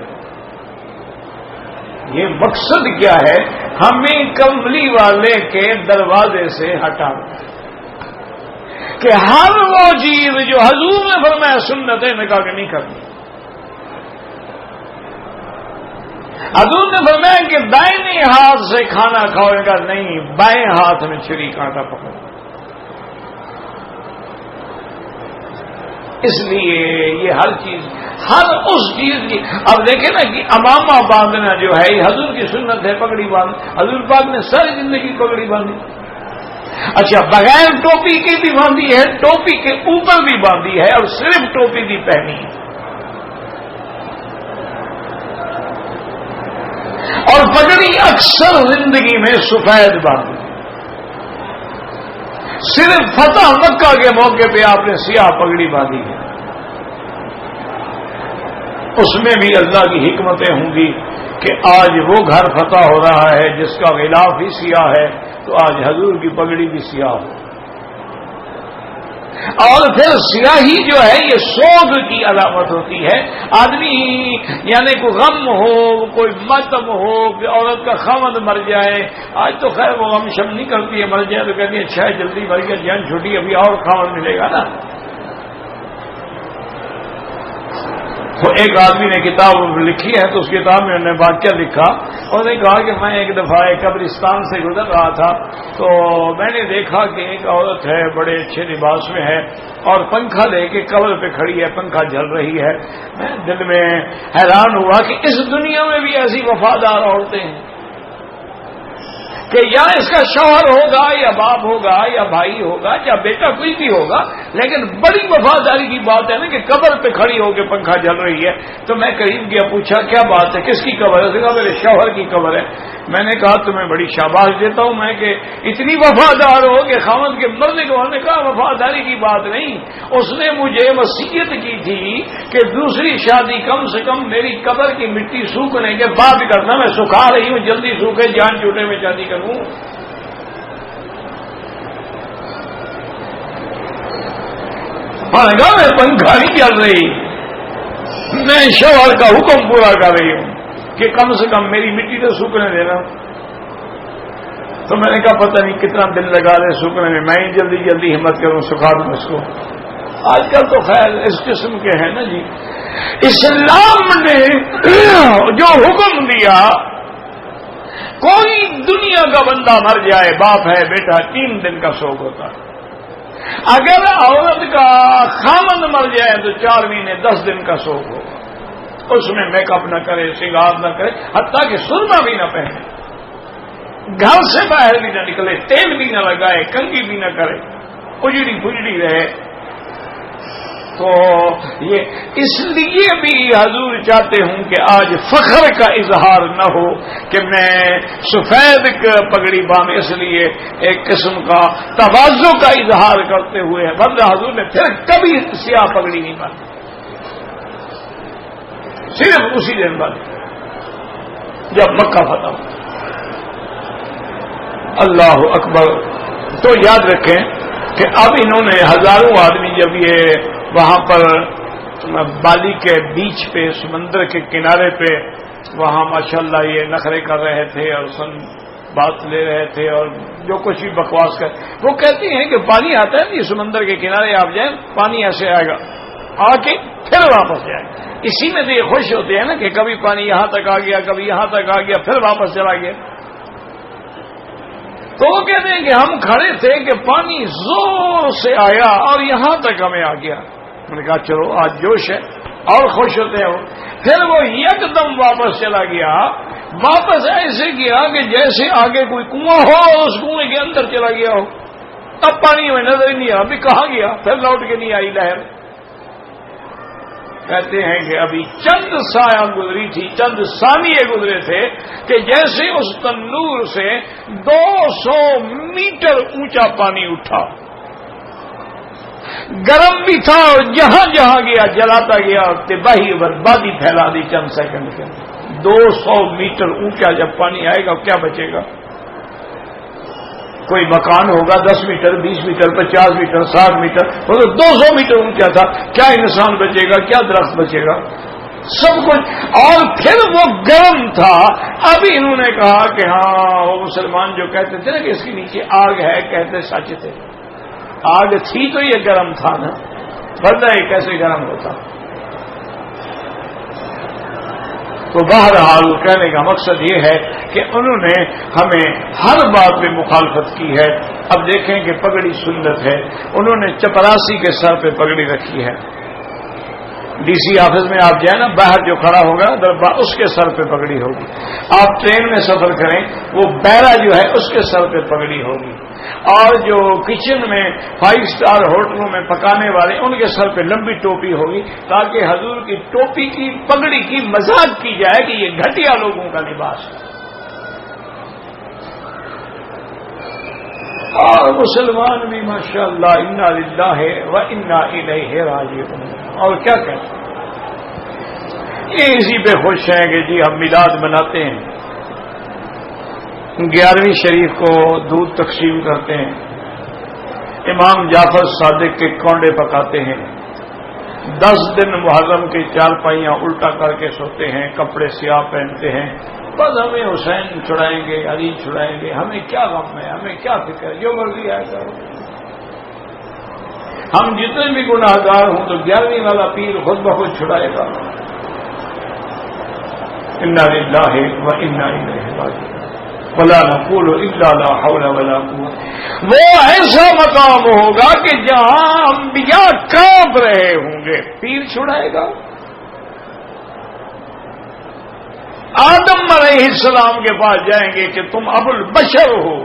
یہ مقصد کیا ہے؟ ہمیں کملی والے کے دروازے سے ہٹا کہ ہر وہ چیز جو حضور نے فرمایا سنت ہے، نکاح کے نہیں کرنی. حضور نے فرمایا کہ دائیں ہاتھ سے کھانا کھاؤ، کا نہیں، بائیں ہاتھ میں چھری کانٹا پکڑو. اس لیے یہ ہر چیز، ہر اس چیز کی، اب دیکھیں نا کہ امامہ باندھنا جو ہے یہ حضور کی سنت ہے. پگڑی باندھ، حضور پاک نے ساری زندگی پگڑی باندھی. اچھا، بغیر ٹوپی کی بھی باندھی ہے، ٹوپی کے اوپر بھی باندھی ہے، اور صرف ٹوپی بھی پہنی ہے. اور پگڑی اکثر زندگی میں سفید باندھی. صرف فتح مکہ کے موقع پہ آپ نے سیاہ پگڑی باندھی ہے. اس میں بھی اللہ کی حکمتیں ہوں گی کہ آج وہ گھر فتح ہو رہا ہے جس کا غلاف ہی سیاہ ہے، تو آج حضور کی پگڑی بھی سیاہ ہو. اور پھر سیاہی جو ہے یہ سوگ کی علامت ہوتی ہے. آدمی یعنی کوئی غم ہو، کوئی ماتم ہو کہ عورت کا خاوند مر جائے. آج تو خیر وہ غم شم نہیں کرتی ہے، مر جائے تو کہتی ہے اچھا ہے جلدی مر گیا، جان چھوٹی، ابھی اور خاوند ملے گا نا. تو ایک آدمی نے کتاب لکھی ہے، تو اس کتاب میں انہوں نے واقعہ لکھا. انہوں نے کہا کہ میں ایک دفعہ ایک قبرستان سے گزر رہا تھا، تو میں نے دیکھا کہ ایک عورت ہے، بڑے اچھے لباس میں ہے، اور پنکھا لے کے قبر پہ کھڑی ہے، پنکھا جل رہی ہے. میں دل میں حیران ہوا کہ اس دنیا میں بھی ایسی وفادار عورتیں ہیں کہ یا اس کا شوہر ہوگا یا باپ ہوگا یا بھائی ہوگا یا بیٹا کوئی بھی ہوگا، لیکن بڑی وفاداری کی بات ہے نا کہ قبر پہ کھڑی ہو کے پنکھا جل رہی ہے. تو میں قریب گیا، پوچھا کیا بات ہے، کس کی قبر ہے؟ کہا میرے شوہر کی قبر ہے. میں نے کہا تمہیں بڑی شاباش دیتا ہوں میں کہ اتنی وفادار ہو کہ خاوند کے مرنے کو. نے کہا وفاداری کی بات نہیں، اس نے مجھے وصیت کی تھی کہ دوسری شادی کم سے کم میری قبر کی مٹی سوکھنے کے بعد کرنا. میں سکھا رہی ہوں، جلدی سوکھے، جان چھوٹے میں شادی کروں. میں پنکھا نہیں چل رہی، میں شوہر کا حکم پورا کر رہی ہوں کہ کم سے کم میری مٹی تو سوکھنے دینا. تو میں نے کہا پتہ نہیں کتنا دل لگا رہے سوکھنے میں، میں ہی جلدی جلدی ہمت کروں، سکھا دوں اس کو. آج کل تو خیر اس قسم کے ہیں نا جی. اسلام نے جو حکم دیا، کوئی دنیا کا بندہ مر جائے، باپ ہے بیٹا، 3 دن کا سوگ ہوتا ہے. اگر عورت کا خامند مر جائے تو 4 مہینے 10 دن کا سوگ ہوگا. اس میں میک اپ نہ کرے، سنگار نہ کرے، حتیٰ کہ سرما بھی نہ پہنے، گھر سے باہر بھی نہ نکلے، تیل بھی نہ لگائے، کنگھی بھی نہ کرے، اجڑی پجڑی رہے۔ تو یہ اس لیے بھی حضور چاہتے ہوں کہ آج فخر کا اظہار نہ ہو کہ میں سفید پگڑی باندھ، اس لیے ایک قسم کا تواضع کا اظہار کرتے ہوئے، ورنہ حضور نے پھر کبھی سیاہ پگڑی نہیں باندھی، صرف اسی دن باندھی جب مکہ فتح ہو۔ اللہ اکبر۔ تو یاد رکھیں کہ اب انہوں نے ہزاروں آدمی جب یہ وہاں پر بالی کے بیچ پہ، سمندر کے کنارے پہ، وہاں ماشاءاللہ یہ نخرے کر رہے تھے اور بات لے رہے تھے اور جو کچھ بھی بکواس کر، وہ کہتی ہیں کہ پانی آتا ہے یہ سمندر کے کنارے آپ جائیں، پانی ایسے آئے گا، آ کے پھر واپس جائے گا۔ اسی میں تو یہ خوش ہوتے ہیں نا کہ کبھی پانی یہاں تک آ گیا، کبھی یہاں تک آ گیا، پھر واپس چلا گیا۔ تو وہ کہتے ہیں کہ ہم کھڑے تھے کہ پانی زور سے آیا اور یہاں تک ہمیں آ گیا۔ میں نے کہا چلو آج جوش ہے، اور خوش ہوتے ہیں وہ۔ پھر وہ یک دم واپس چلا گیا، واپس ایسے گیا کہ جیسے آگے کوئی کنواں ہو اور اس کنویں کے اندر چلا گیا ہو، اب پانی میں نظر ہی نہیں آیا، ابھی کہاں گیا، پھر لوٹ کے نہیں آئی لہر۔ کہتے ہیں کہ ابھی چند سایہ گزری تھی، چند ثانیے گزرے تھے کہ جیسے اس تنور سے 200 میٹر اونچا پانی اٹھا، گرم بھی تھا اور جہاں جہاں گیا جلاتا گیا اور تباہی بربادی پھیلا دی چند سیکنڈ کے اندر۔ 200 میٹر اونچا جب پانی آئے گا کیا بچے گا؟ کوئی مکان ہوگا 10 میٹر، 20 میٹر، 50 میٹر، 60 میٹر، وہ تو 200 میٹر اونچا تھا، کیا انسان بچے گا، کیا درخت بچے گا، سب کچھ۔ اور پھر وہ گرم تھا۔ ابھی انہوں نے کہا کہ ہاں وہ مسلمان جو کہتے تھے نا کہ اس کے نیچے آگ ہے، کہتے سچ تھے، آگ تھی تو یہ گرم تھا نا، ورنہ یہ کیسے گرم ہوتا۔ تو بہرحال کہنے کا مقصد یہ ہے کہ انہوں نے ہمیں ہر بات میں مخالفت کی ہے۔ اب دیکھیں کہ پگڑی سنت ہے، انہوں نے چپراسی کے سر پہ پگڑی رکھی ہے۔ ڈی سی آفس میں آپ جائیں نا، باہر جو کھڑا ہوگا دربار اس کے سر پہ پگڑی ہوگی۔ آپ ٹرین میں سفر کریں، وہ بیرا جو ہے اس کے سر پہ پگڑی ہوگی، اور جو کچن میں 5 اسٹار ہوٹلوں میں پکانے والے ان کے سر پہ لمبی ٹوپی ہوگی، تاکہ حضور کی ٹوپی کی پگڑی کی مذاق کی جائے کہ یہ گھٹیا لوگوں کا لباس ہے۔ اور مسلمان بھی ماشاءاللہ انا للہ و انا الیہ راجعون، اور کیا کہتے ہیں، یہ اسی پہ خوش ہیں کہ جی ہم میلاد مناتے ہیں، 11ویں شریف کو دودھ تقسیم کرتے ہیں، امام جعفر صادق کے کونڈے پکاتے ہیں، 10 دن محرم کے چارپائیاں الٹا کر کے سوتے ہیں، کپڑے سیاہ پہنتے ہیں، بس ہمیں حسین چھڑائیں گے، علی چھڑائیں گے، ہمیں کیا غم ہے، ہمیں کیا فکر ہے، جو مرضی آئے کرو، ہم جتنے بھی گناہ گار ہوں تو 11ویں والا پیر خود بخود چھڑائے گا۔ انا للہ و انا الیہ راجعون ولا نقول الا لا حول ولا قوت۔ وہ ایسا مقام ہوگا کہ جہاں انبیاء کانپ رہے ہوں گے، پیر چھڑائے گا۔ آدم علیہ السلام کے پاس جائیں گے کہ تم ابو البشر ہو،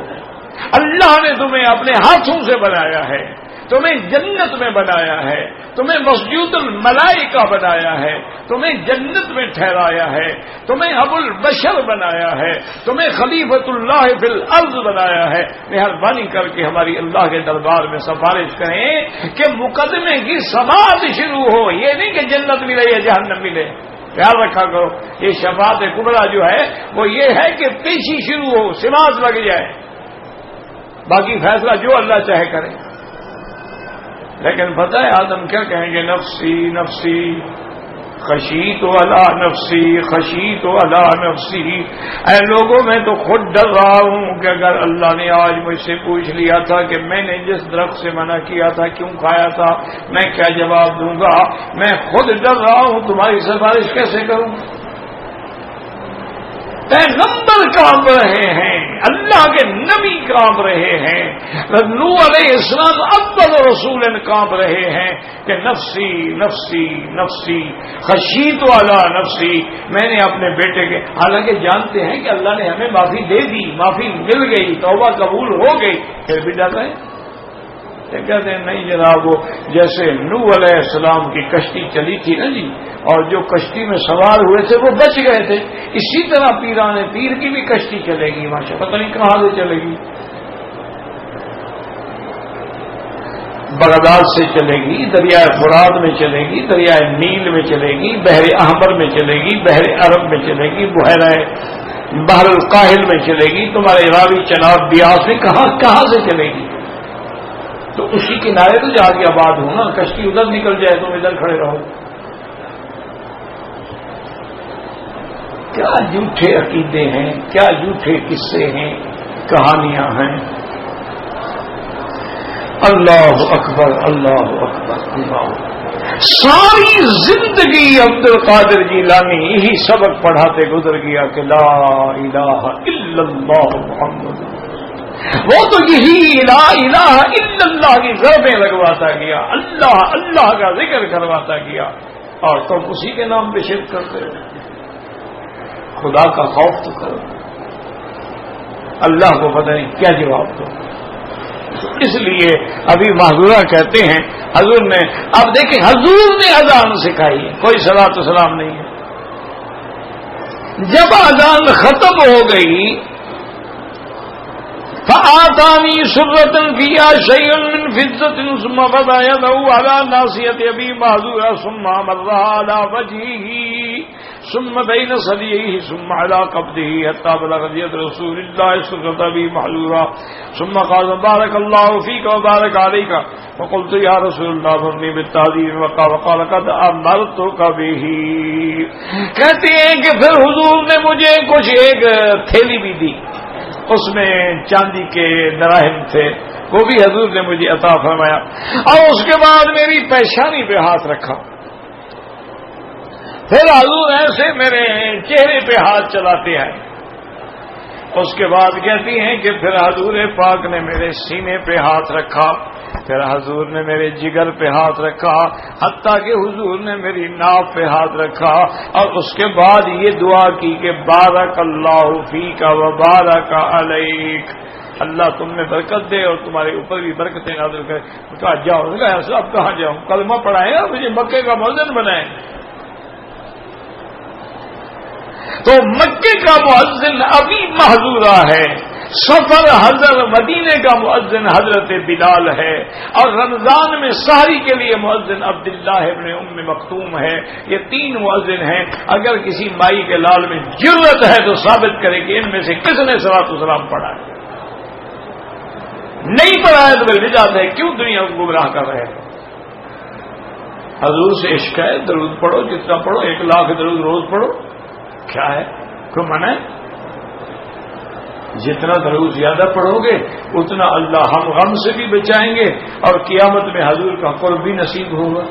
اللہ نے تمہیں اپنے ہاتھوں سے بنایا ہے، تمہیں جنت میں بنایا ہے، تمہیں مسجود الملائکہ بنایا ہے، تمہیں جنت میں ٹھہرایا ہے، تمہیں ابو البشر بنایا ہے، تمہیں خلیفۃ اللہ فی الارض بنایا ہے، مہربانی کر کے ہماری اللہ کے دربار میں سفارش کریں کہ مقدمے کی سماعت شروع ہو، یہ نہیں کہ جنت ملے یا جہنم ملے، خیال رکھا کرو۔ یہ شفاعت کبریٰ جو ہے وہ یہ ہے کہ پیشی شروع ہو، سماعت لگ جائے، باقی فیصلہ جو اللہ چاہے کرے۔ لیکن پتہ ہے آدم کیا کہیں گے؟ نفسی نفسی خشیت علی نفسی خشیت علی نفسی، اے لوگوں میں تو خود ڈر رہا ہوں کہ اگر اللہ نے آج مجھ سے پوچھ لیا تھا کہ میں نے جس درخت سے منع کیا تھا کیوں کھایا تھا، میں کیا جواب دوں گا، میں خود ڈر رہا ہوں، تمہاری سفارش کیسے کروں۔ پیغمبر کانپ رہے ہیں، اللہ کے نبی کانپ رہے ہیں، نوح علیہ السلام اول رسول کانپ رہے ہیں کہ نفسی نفسی نفسی خشیت علی نفسی، میں نے اپنے بیٹے کے، حالانکہ جانتے ہیں کہ اللہ نے ہمیں معافی دے دی، معافی مل گئی، توبہ قبول ہو گئی، پھر بھی ڈرتے ہیں۔ کہتے ہیں نہیں جناب، وہ جیسے نوح علیہ السلام کی کشتی چلی تھی نا جی، اور جو کشتی میں سوار ہوئے تھے وہ بچ گئے تھے، اسی طرح پیران پیر کی بھی کشتی چلے گی، ماشاء اللہ، پتہ نہیں کہاں سے چلے گی، بغداد سے چلے گی، دریائے فرات میں چلے گی، دریائے نیل میں چلے گی، بحر احمر میں چلے گی، بحر عرب میں چلے گی، بحر القاہل میں چلے گی، تمہارے راوی چناب بیاس میں کہاں سے چلے گی؟ تو اسی کنارے تو جا کے آباد ہو نا، کشتی ادھر نکل جائے تم ادھر کھڑے رہو۔ کیا جھوٹے عقیدے ہیں، کیا جھوٹے قصے ہیں، کہانیاں ہیں۔ اللہ اکبر اللہ اکبر اللہ۔ ساری زندگی عبد القادر جیلانی یہی سبق پڑھاتے گزر گیا کہ لا الہ الا اللہ محمد، وہ تو یہی لا الہ الا اللہ کی ضربیں لگواتا گیا، اللہ اللہ کا ذکر کرواتا گیا، اور تم اسی کے نام پہ شرک کرتے ہو۔ خدا کا خوف تو کرو، اللہ کو پتہ نہیں کیا جواب دو۔ اس لیے ابھی معذورہ کہتے ہیں حضور نے، اب دیکھیں حضور نے اذان سکھائی ہے، کوئی صلاۃ و سلام نہیں ہے۔ جب اذان ختم ہو گئی فآتانی سرۃ فیہا شیء من فضۃ ثم وضع یدہ علی ناصیۃ ابی معذورہ ثم مر علی وجهہ ثم بین ثدییہ ثم علی قبضہ حتی بلغ ید رسول اللہ سرۃ ابی معذورہ ثم قال بارک اللہ فیک وبارک علیک فقلت یا رسول اللہ مرنی بالتعظیم وقال قد امرتک بہ۔ کہتے ہیں کہ پھر حضور نے مجھے کچھ ایک تھیلی بھی دی، اس میں چاندی کے دراہم تھے، وہ بھی حضور نے مجھے عطا فرمایا، اور اس کے بعد میری پیشانی پہ ہاتھ رکھا، پھر حضور ایسے میرے چہرے پہ ہاتھ چلاتے ہیں، اس کے بعد کہتی ہیں کہ پھر حضور پاک نے میرے سینے پہ ہاتھ رکھا، پھر حضور نے میرے جگر پہ ہاتھ رکھا، حتیٰ کہ حضور نے میری ناف پہ ہاتھ رکھا، اور اس کے بعد یہ دعا کی کہ بارک اللہ فیک و بارک علیک، اللہ تم میں برکت دے اور تمہارے اوپر بھی برکتیں نازل کرے۔ کہا جاؤ، اب کہاں جاؤں، کلمہ پڑھائیں گا، مجھے مکے کا مؤذن بنائیں۔ تو مکے کا مؤذن ابھی محظورہ ہے، سفر حضر مدینے کا مؤذن حضرت بلال ہے، اور رمضان میں سحری کے لیے مؤذن عبداللہ ابن ام مکتوم ہے۔ یہ تین مؤذن ہیں، اگر کسی مائی کے لال میں جرت ہے تو ثابت کرے کہ ان میں سے کس نے صلاۃ و سلام پڑھا ہے، نہیں پڑھا ہے تو پھر نجات ہے، کیوں دنیا کو گمراہ کر رہے ہیں۔ حضور سے عشق ہے، درود پڑھو، جتنا پڑھو، 1,00,000 درود روز پڑھو، کیا ہے، کوئی منع ہے؟ جتنا درود زیادہ پڑھو گے اتنا اللہ ہم غم سے بھی بچائیں گے، اور قیامت میں حضور کا قرب بھی نصیب ہوگا۔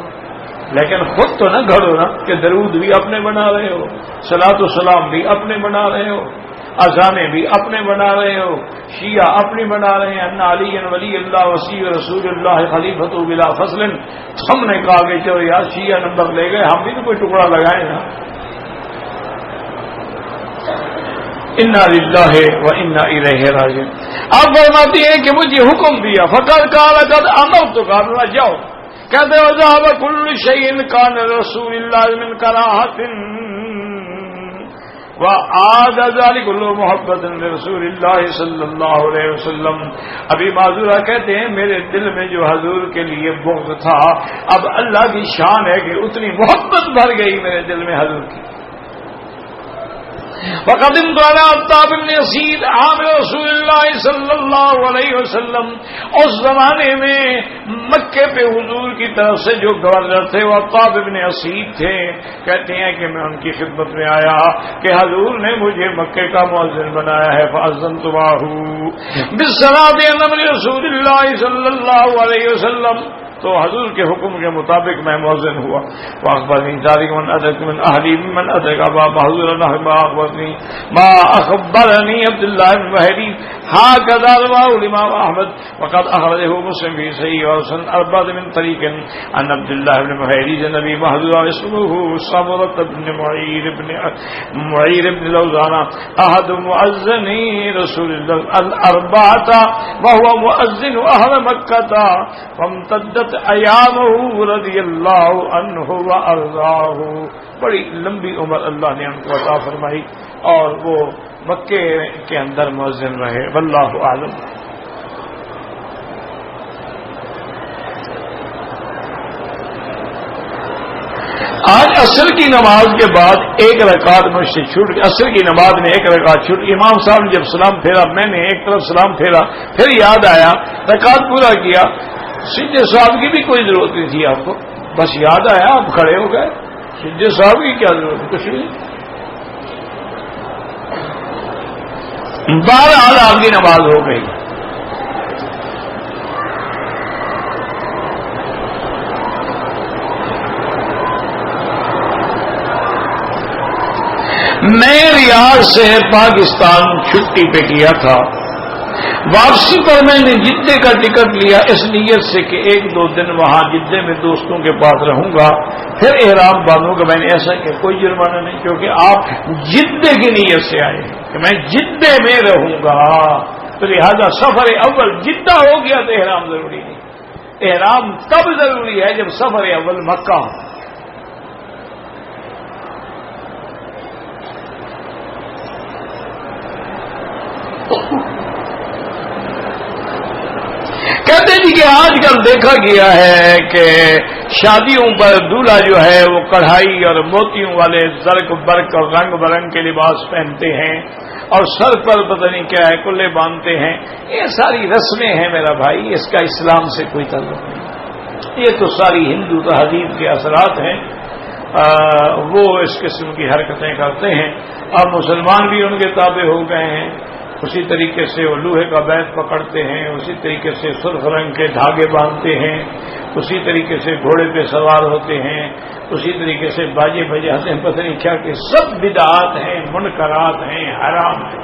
لیکن خود تو نہ گھڑو نا کہ درود بھی اپنے بنا رہے ہو، صلاۃ و سلام بھی اپنے بنا رہے ہو، اذانیں بھی اپنے بنا رہے ہو، شیعہ اپنی بنا رہے ہیں، ان علی ولی اللہ وصی رسول اللہ خلیفۃ بلا فصل۔ ہم نے کہا کہ چلو یار شیعہ نمبر لے گئے، ہم بھی تو کوئی ٹکڑا لگائیں نا۔ انا للہ و انا الیہ راجعون۔ آپ فرماتی ہیں کہ مجھے حکم دیا، فقد قال قد امرتک، اللہ جاؤ، کہتے ہو ذهب كل شيء كان رسول الله من كراهة وعاد ذلك كله محبة لرسول الله صلی اللہ علیہ وسلم۔ ابھی معذورہ کہتے ہیں میرے دل میں جو حضور کے لیے بغض تھا، اب اللہ کی شان ہے کہ اتنی محبت بھر گئی میرے دل میں حضور کی۔ وقدمت على عتاب بن یزید عامر رسول اللہ صلی اللہ علیہ وسلم۔ اس زمانے میں مکے پہ حضور کی طرف سے جو گورنر تھے وہ عتاب بن یزید تھے۔ کہتے ہیں کہ میں ان کی خدمت میں آیا کہ حضور نے مجھے مکے کا مؤذن بنایا ہے، فاذنت معه بالصلاۃ علی رسول اللہ صلی اللہ علیہ وسلم۔ تو حضور کے حکم کے مطابق میں مؤذن ہوا. واخبرنی ذلك من ادرك من اهلی من ادرك ابا حضور اللہ ما اخبرنی ما اخبرنی عبد الله بن مهدی هكذا رواه الامام احمد وقد اخرجه مسلم في صحيح وسن اربع من طريق عن عبد الله بن مهدی النبي محذور اسمه صبرة بن معير بن لوزان احد مؤذني رسول الله الاربعة وهو مؤذن اهل مكة فامتدت ایامہ رضی اللہ عنہ وارضاہ. بڑی لمبی عمر اللہ نے ان کو عطا فرمائی اور وہ مکے کے اندر مؤذن رہے. واللہ اعلم. آج عصر کی نماز کے بعد ایک رکعت مجھ سے چھوٹ گئی. عصر کی نماز میں ایک رکعت چھوٹ. امام صاحب نے جب سلام پھیرا میں نے ایک طرف سلام پھیرا, پھر یاد آیا رکعت پورا کیا. سجدے صاحب کی بھی کوئی ضرورت نہیں تھی آپ کو, بس یاد آیا آپ کھڑے ہو گئے. سجدے صاحب کی کیا ضرورت ہے, کچھ نہیں. بہرحال آپ کی نماز ہو گئی. میں ریاض سے پاکستان چھٹی پہ کیا تھا. واپسی پر میں نے جدے کا ٹکٹ لیا اس نیت سے کہ ایک دو دن وہاں جدے میں دوستوں کے پاس رہوں گا, پھر احرام باندھوں گا. میں نے ایسا کہ کوئی جرمانہ نہیں, کیونکہ آپ جدے کی نیت سے آئے ہیں کہ میں جدے میں رہوں گا, تو لہذا سفر اول جدہ ہو گیا تو احرام ضروری نہیں. احرام تب ضروری ہے جب سفر اول مکہ ہو. کہتے جی کہ آج کل دیکھا گیا ہے کہ شادیوں پر دولہا جو ہے وہ کڑھائی اور موتیوں والے زرق برق اور رنگ برنگ کے لباس پہنتے ہیں اور سر پر پتہ نہیں کیا ہے کلے باندھتے ہیں. یہ ساری رسمیں ہیں میرا بھائی, اس کا اسلام سے کوئی تعلق نہیں. یہ تو ساری ہندو تہذیب کے اثرات ہیں. وہ اس قسم کی حرکتیں کرتے ہیں اور مسلمان بھی ان کے تابع ہو گئے ہیں. اسی طریقے سے وہ لوہے کا بیت پکڑتے ہیں, اسی طریقے سے سرخ رنگ کے دھاگے باندھتے ہیں, اسی طریقے سے گھوڑے پہ سوار ہوتے ہیں, اسی طریقے سے باجے بجاتے ہیں. پتہ نہیں کیا کہ سب بدعات ہیں, منکرات ہیں, حرام ہیں.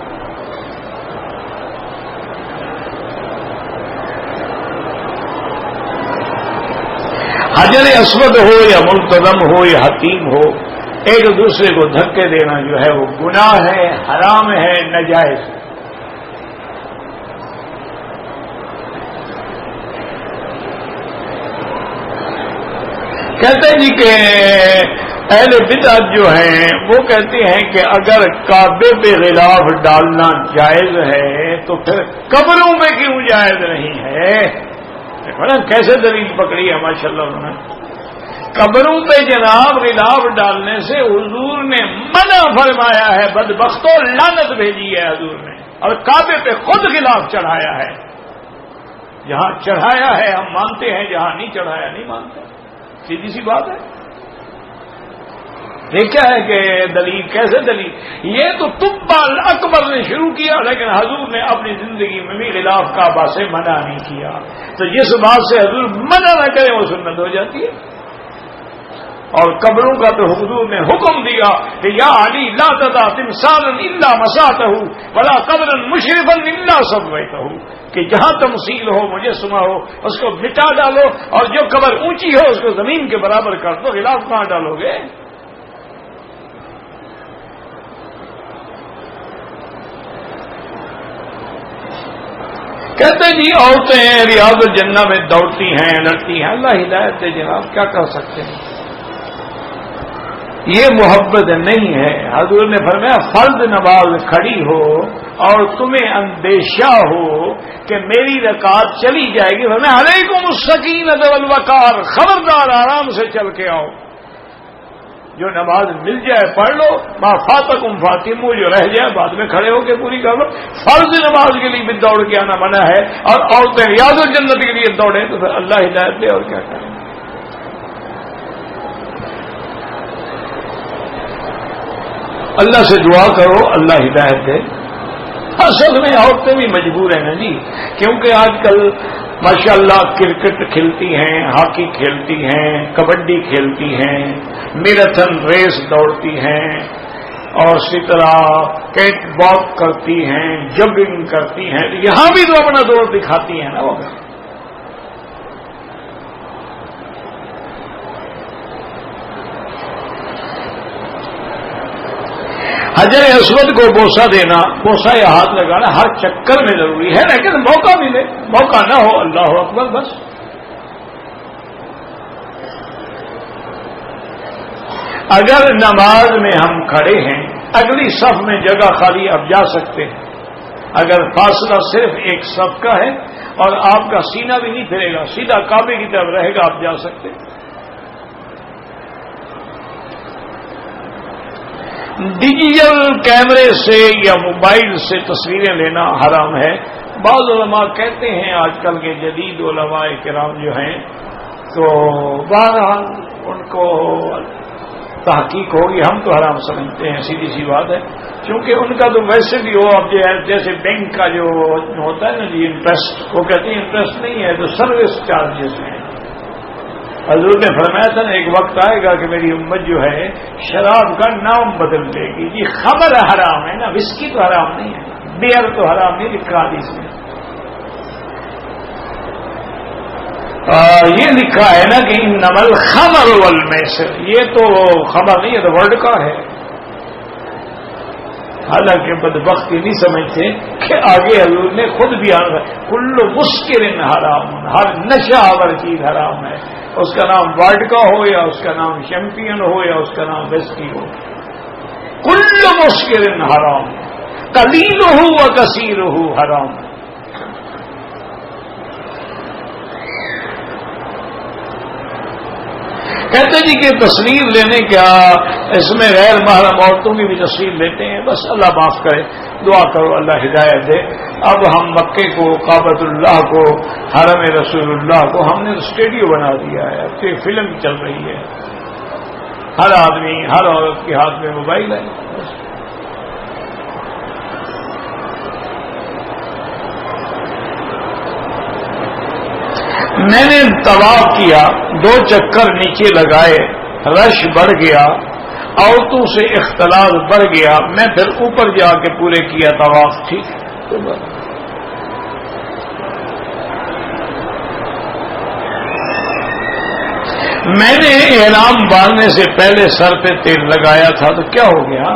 حجر اسود ہو یا ملتزم ہو یا حتیم ہو, ایک دوسرے کو دھکے دینا جو ہے وہ گناہ ہے, حرام ہے, ناجائز ہے. کہتے ہیں جی کہ اہل بدعت جو ہیں وہ کہتے ہیں کہ اگر کعبے پہ غلاف ڈالنا جائز ہے تو پھر قبروں میں کیوں جائز نہیں ہے. کیسے دلیل پکڑی ہے ماشاء اللہ انہوں نے. قبروں پہ جناب غلاف ڈالنے سے حضور نے منع فرمایا ہے, بدبختوں لعنت بھیجی ہے حضور نے, اور کعبے پہ خود غلاف چڑھایا ہے. جہاں چڑھایا ہے ہم مانتے ہیں, جہاں نہیں چڑھایا نہیں مانتے. سیدھی سی بات ہے. دیکھا ہے کہ دلیل کیسے دلیل, یہ تو طب اکبر نے شروع کیا, لیکن حضور نے اپنی زندگی میں بھی غلاف کعبہ سے منع نہیں کیا. تو جس بات سے حضور منع نہ کرے وہ سنت ہو جاتی ہے. اور قبروں کا تو حضور نے حکم دیا کہ یا علی لا تدع تمثالا الا مساتہ ولا قبرا مشرفا الا سویتہ, کہ جہاں تمثیل ہو, مجسمہ ہو, اس کو مٹا ڈالو, اور جو قبر اونچی ہو اس کو زمین کے برابر کر دو. غلاف کہاں ڈالو گے؟ کہتے جی عورتیں ریاض الجنہ میں دوڑتی ہیں, لڑتی ہیں. اللہ ہدایت دے جناب, کیا کر سکتے ہیں. یہ محبت نہیں ہے. حضور نے فرمایا فرض نماز کھڑی ہو اور تمہیں اندیشہ ہو کہ میری رکعت چلی جائے گی, فرمایا علیکم السکینۃ والوقار, خبردار آرام سے چل کے آؤ. جو نماز مل جائے پڑھ لو, ما فاتکم فاتمو, جو رہ جائے بعد میں کھڑے ہو کے پوری کر لو. فرض نماز کے لیے بھی دوڑ کے آنا منع ہے, اور عورتیں ریاض الجنت کے لیے دوڑیں تو پھر اللہ ہدایت دے. اور کیا کریں. اللہ سے دعا کرو اللہ ہدایت دے. اصل میں عورتیں بھی مجبور ہیں نا جی, کیونکہ آج کل ماشاءاللہ کرکٹ کھیلتی ہیں، ہاکی کھیلتی ہیں، کبڈی کھیلتی ہیں، میراتھن ریس دوڑتی ہیں، اور اسی طرح کیٹ واک کرتی ہیں، جگنگ کرتی ہیں. یہاں بھی تو اپنا دور دکھاتی ہیں نا وہ. حجر اسود کو بوسہ دینا، بوسہ یا ہاتھ لگانا ہر چکر میں ضروری ہے، لیکن موقع ملے، موقع نہ ہو اللہ اکبر بس. اگر نماز میں ہم کھڑے ہیں، اگلی صف میں جگہ خالی اب جا سکتے ہیں. اگر فاصلہ صرف ایک صف کا ہے اور آپ کا سینہ بھی نہیں پھرے گا، سیدھا کعبے کی طرف رہے گا، آپ جا سکتے ہیں. ڈیجیٹل کیمرے سے یا موبائل سے تصویریں لینا حرام ہے. بعض علماء کہتے ہیں، آج کل کے جدید علماء کرام جو ہیں، تو بہرحال ان کو تحقیق ہوگی، ہم تو حرام سمجھتے ہیں، سیدھی سی بات ہے. کیونکہ ان کا تو ویسے بھی ہو، اب جیسے بینک کا جو ہوتا ہے نا جی انٹرسٹ، وہ کہتے ہیں انٹرسٹ نہیں ہے تو سروس چارجز ہیں. حضور نے فرمایا تھا نا ایک وقت آئے گا کہ میری امت جو ہے شراب کا نام بدل دے گی. جی خمر حرام ہے نا، وسکی تو حرام نہیں ہے، بیئر تو حرام نہیں لکھا حدیث میں. یہ لکھا ہے نا کہ انما الخمر والمیسر، یہ تو خمر نہیں ہے، تو ورڈ کا ہے. حالانکہ بدبختی نہیں سمجھتے کہ آگے حضور نے خود بھی کل مسکر حرام، ہر نشہ آور چیز حرام ہے. اس کا نام واڈکا ہو یا اس کا نام چیمپئن ہو یا اس کا نام وسکی ہو، کل مسکر حرام، قلیلہ و کثیرہ حرام. کہتے جی کہ تصویر لینے کیا اس میں غیر محرم عورتوں کی بھی تصویر لیتے ہیں؟ بس اللہ معاف کرے، دعا کرو اللہ ہدایت دے. اب ہم مکے کو، کعبۃ اللہ کو، حرم رسول اللہ کو ہم نے اسٹوڈیو بنا دیا ہے. اب تو فلم چل رہی ہے، ہر آدمی ہر عورت کے ہاتھ میں موبائل ہے. میں نے طواف کیا، 2 چکر نیچے لگائے، رش بڑھ گیا، عورتوں سے اختلاط بڑھ گیا، میں پھر اوپر جا کے پورے کیا طواف. ٹھیک ہے. میں نے احرام باندھنے سے پہلے سر پہ تیل لگایا تھا تو کیا ہو گیا؟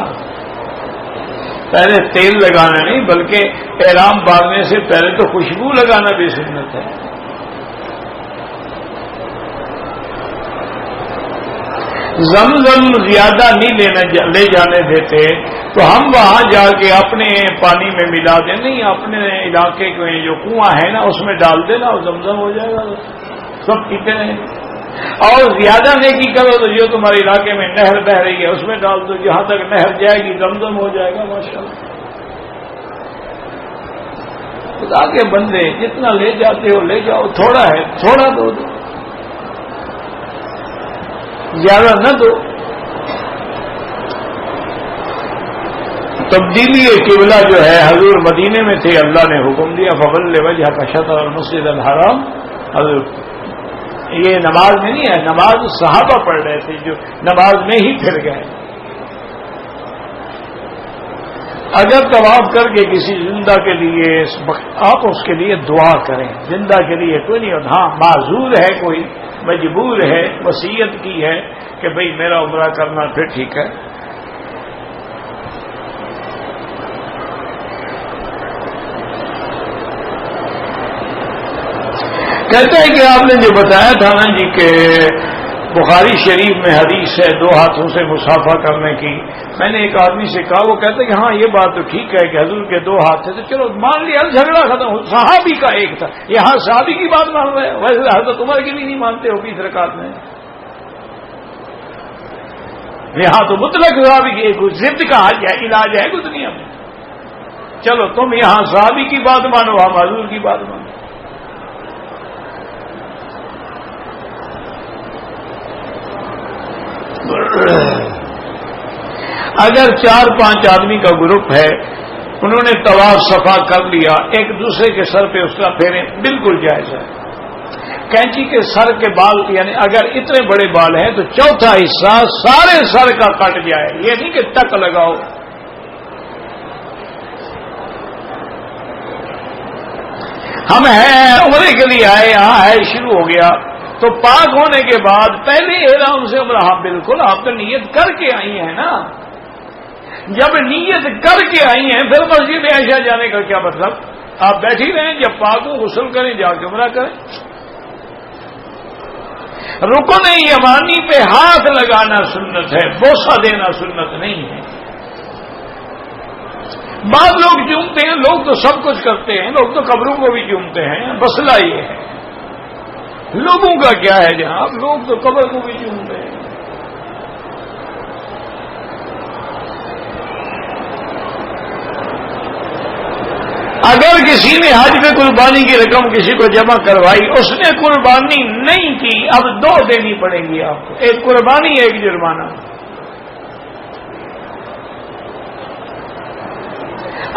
پہلے تیل لگانا نہیں بلکہ احرام باندھنے سے پہلے تو خوشبو لگانا بھی سنت ہے. زمزم زیادہ نہیں لے جانے دیتے تو ہم وہاں جا کے اپنے پانی میں ملا دیں. نہیں، اپنے علاقے کے جو کنواں ہے نا اس میں ڈال دینا اور زمزم ہو جائے گا، سب پیتے رہیں. اور زیادہ نیکی کرو تو جو تمہارے علاقے میں نہر بہ رہی ہے اس میں ڈال دو، جہاں تک نہر جائے گی زمزم ہو جائے گا. ماشاءاللہ خدا کے بندے جتنا لے جاتے ہو لے جاؤ، تھوڑا ہے تھوڑا دو، زیادہ نہ دو. تبدیلی قبلہ جو ہے حضور مدینے میں تھے، اللہ نے حکم دیا فول وجہک شطر المسجد الحرام. حضور یہ نماز میں نہیں ہے، نماز صحابہ پڑھ رہے تھے جو نماز میں ہی پھر گئے. اگر طواف کر کے کسی زندہ کے لیے آپ اس کے لیے دعا کریں، زندہ کے لیے کوئی نہیں ہوتا. ہاں معذور ہے، کوئی مجبور ہے، وصیت کی ہے کہ بھئی میرا عمرہ کرنا، پھر ٹھیک ہے. کہتے ہیں کہ آپ نے جو بتایا تھا نا جی کہ بخاری شریف میں حدیث ہے 2 ہاتھوں سے مصافحہ کرنے کی. میں نے ایک آدمی سے کہا، وہ کہتے کہ ہاں یہ بات تو ٹھیک ہے کہ حضور کے 2 ہاتھ تھے، تو چلو مان لیا، جھگڑا ختم. صحابی کا ایک تھا، یہاں صحابی کی بات مان رہے ہیں، ویسے حضرت عمر کی بھی نہیں مانتے ہو 20 رکعت میں. یہاں تو مطلق صحابی کی ایک ضد کا علاج ہے کوئی دنیا میں. چلو تم یہاں صحابی کی بات مانو، ہم حضور کی بات مانو. اگر 4-5 آدمی کا گروپ ہے انہوں نے طواف صفا کر لیا، ایک دوسرے کے سر پہ اس کا پھیریں، بالکل جائز ہے۔ کینچی کے سر کے بال یعنی اگر اتنے بڑے بال ہیں تو چوتھا حصہ سارے سر کا کٹ جائے، یہ نہیں کہ ٹک لگاؤ۔ ہم ہیں عمرے کے لیے آئے، یہاں ہے شروع ہو گیا، تو پاک ہونے کے بعد پہلے احرام سے عمرہ، ہاں بالکل آپ تو نیت کر کے آئی ہیں نا، جب نیت کر کے آئی ہیں پھر مسجد عائشہ جانے کا کیا مطلب؟ آپ بیٹھی رہیں، جب پاک ہو غسل کریں، جا کے عمرہ کریں۔ رکن یمانی پہ ہاتھ لگانا سنت ہے، بوسہ دینا سنت نہیں ہے۔ بعض لوگ چومتے ہیں، لوگ تو سب کچھ کرتے ہیں، لوگ تو قبروں کو بھی چومتے ہیں، مسئلہ یہ ہے لوگوں کا کیا ہے جناب، لوگ تو قبر کو بھی چومتے ہیں۔ اگر کسی نے حج میں قربانی کی رقم کسی کو جمع کروائی، اس نے قربانی نہیں کی، اب 2 دینی پڑیں گی آپ کو، ایک قربانی ایک جرمانہ۔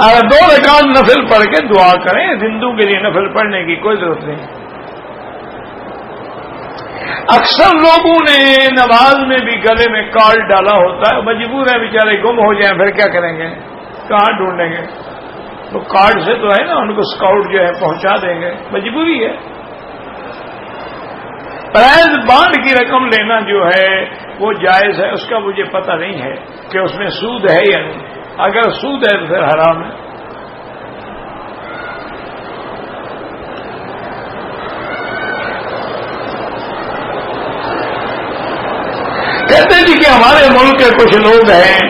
اگر 2 رکعت نفل پڑھ کے دعا کریں، زندوں کے لیے نفل پڑھنے کی کوئی ضرورت نہیں۔ اکثر لوگوں نے نماز میں بھی گلے میں کارڈ ڈالا ہوتا ہے، مجبور ہے بیچارے، گم ہو جائیں پھر کیا کریں گے، کہاں ڈھونڈیں گے؟ تو کارڈ سے تو ہے نا، ان کو اسکاؤٹ جو ہے پہنچا دیں گے، مجبوری ہے۔ پرائز بانڈ کی رقم لینا جو ہے وہ جائز ہے، اس کا مجھے پتہ نہیں ہے کہ اس میں سود ہے یا نہیں، اگر سود ہے تو پھر حرام ہے۔ کہتے ہیں جی کہ ہمارے ملک کے کچھ لوگ ہیں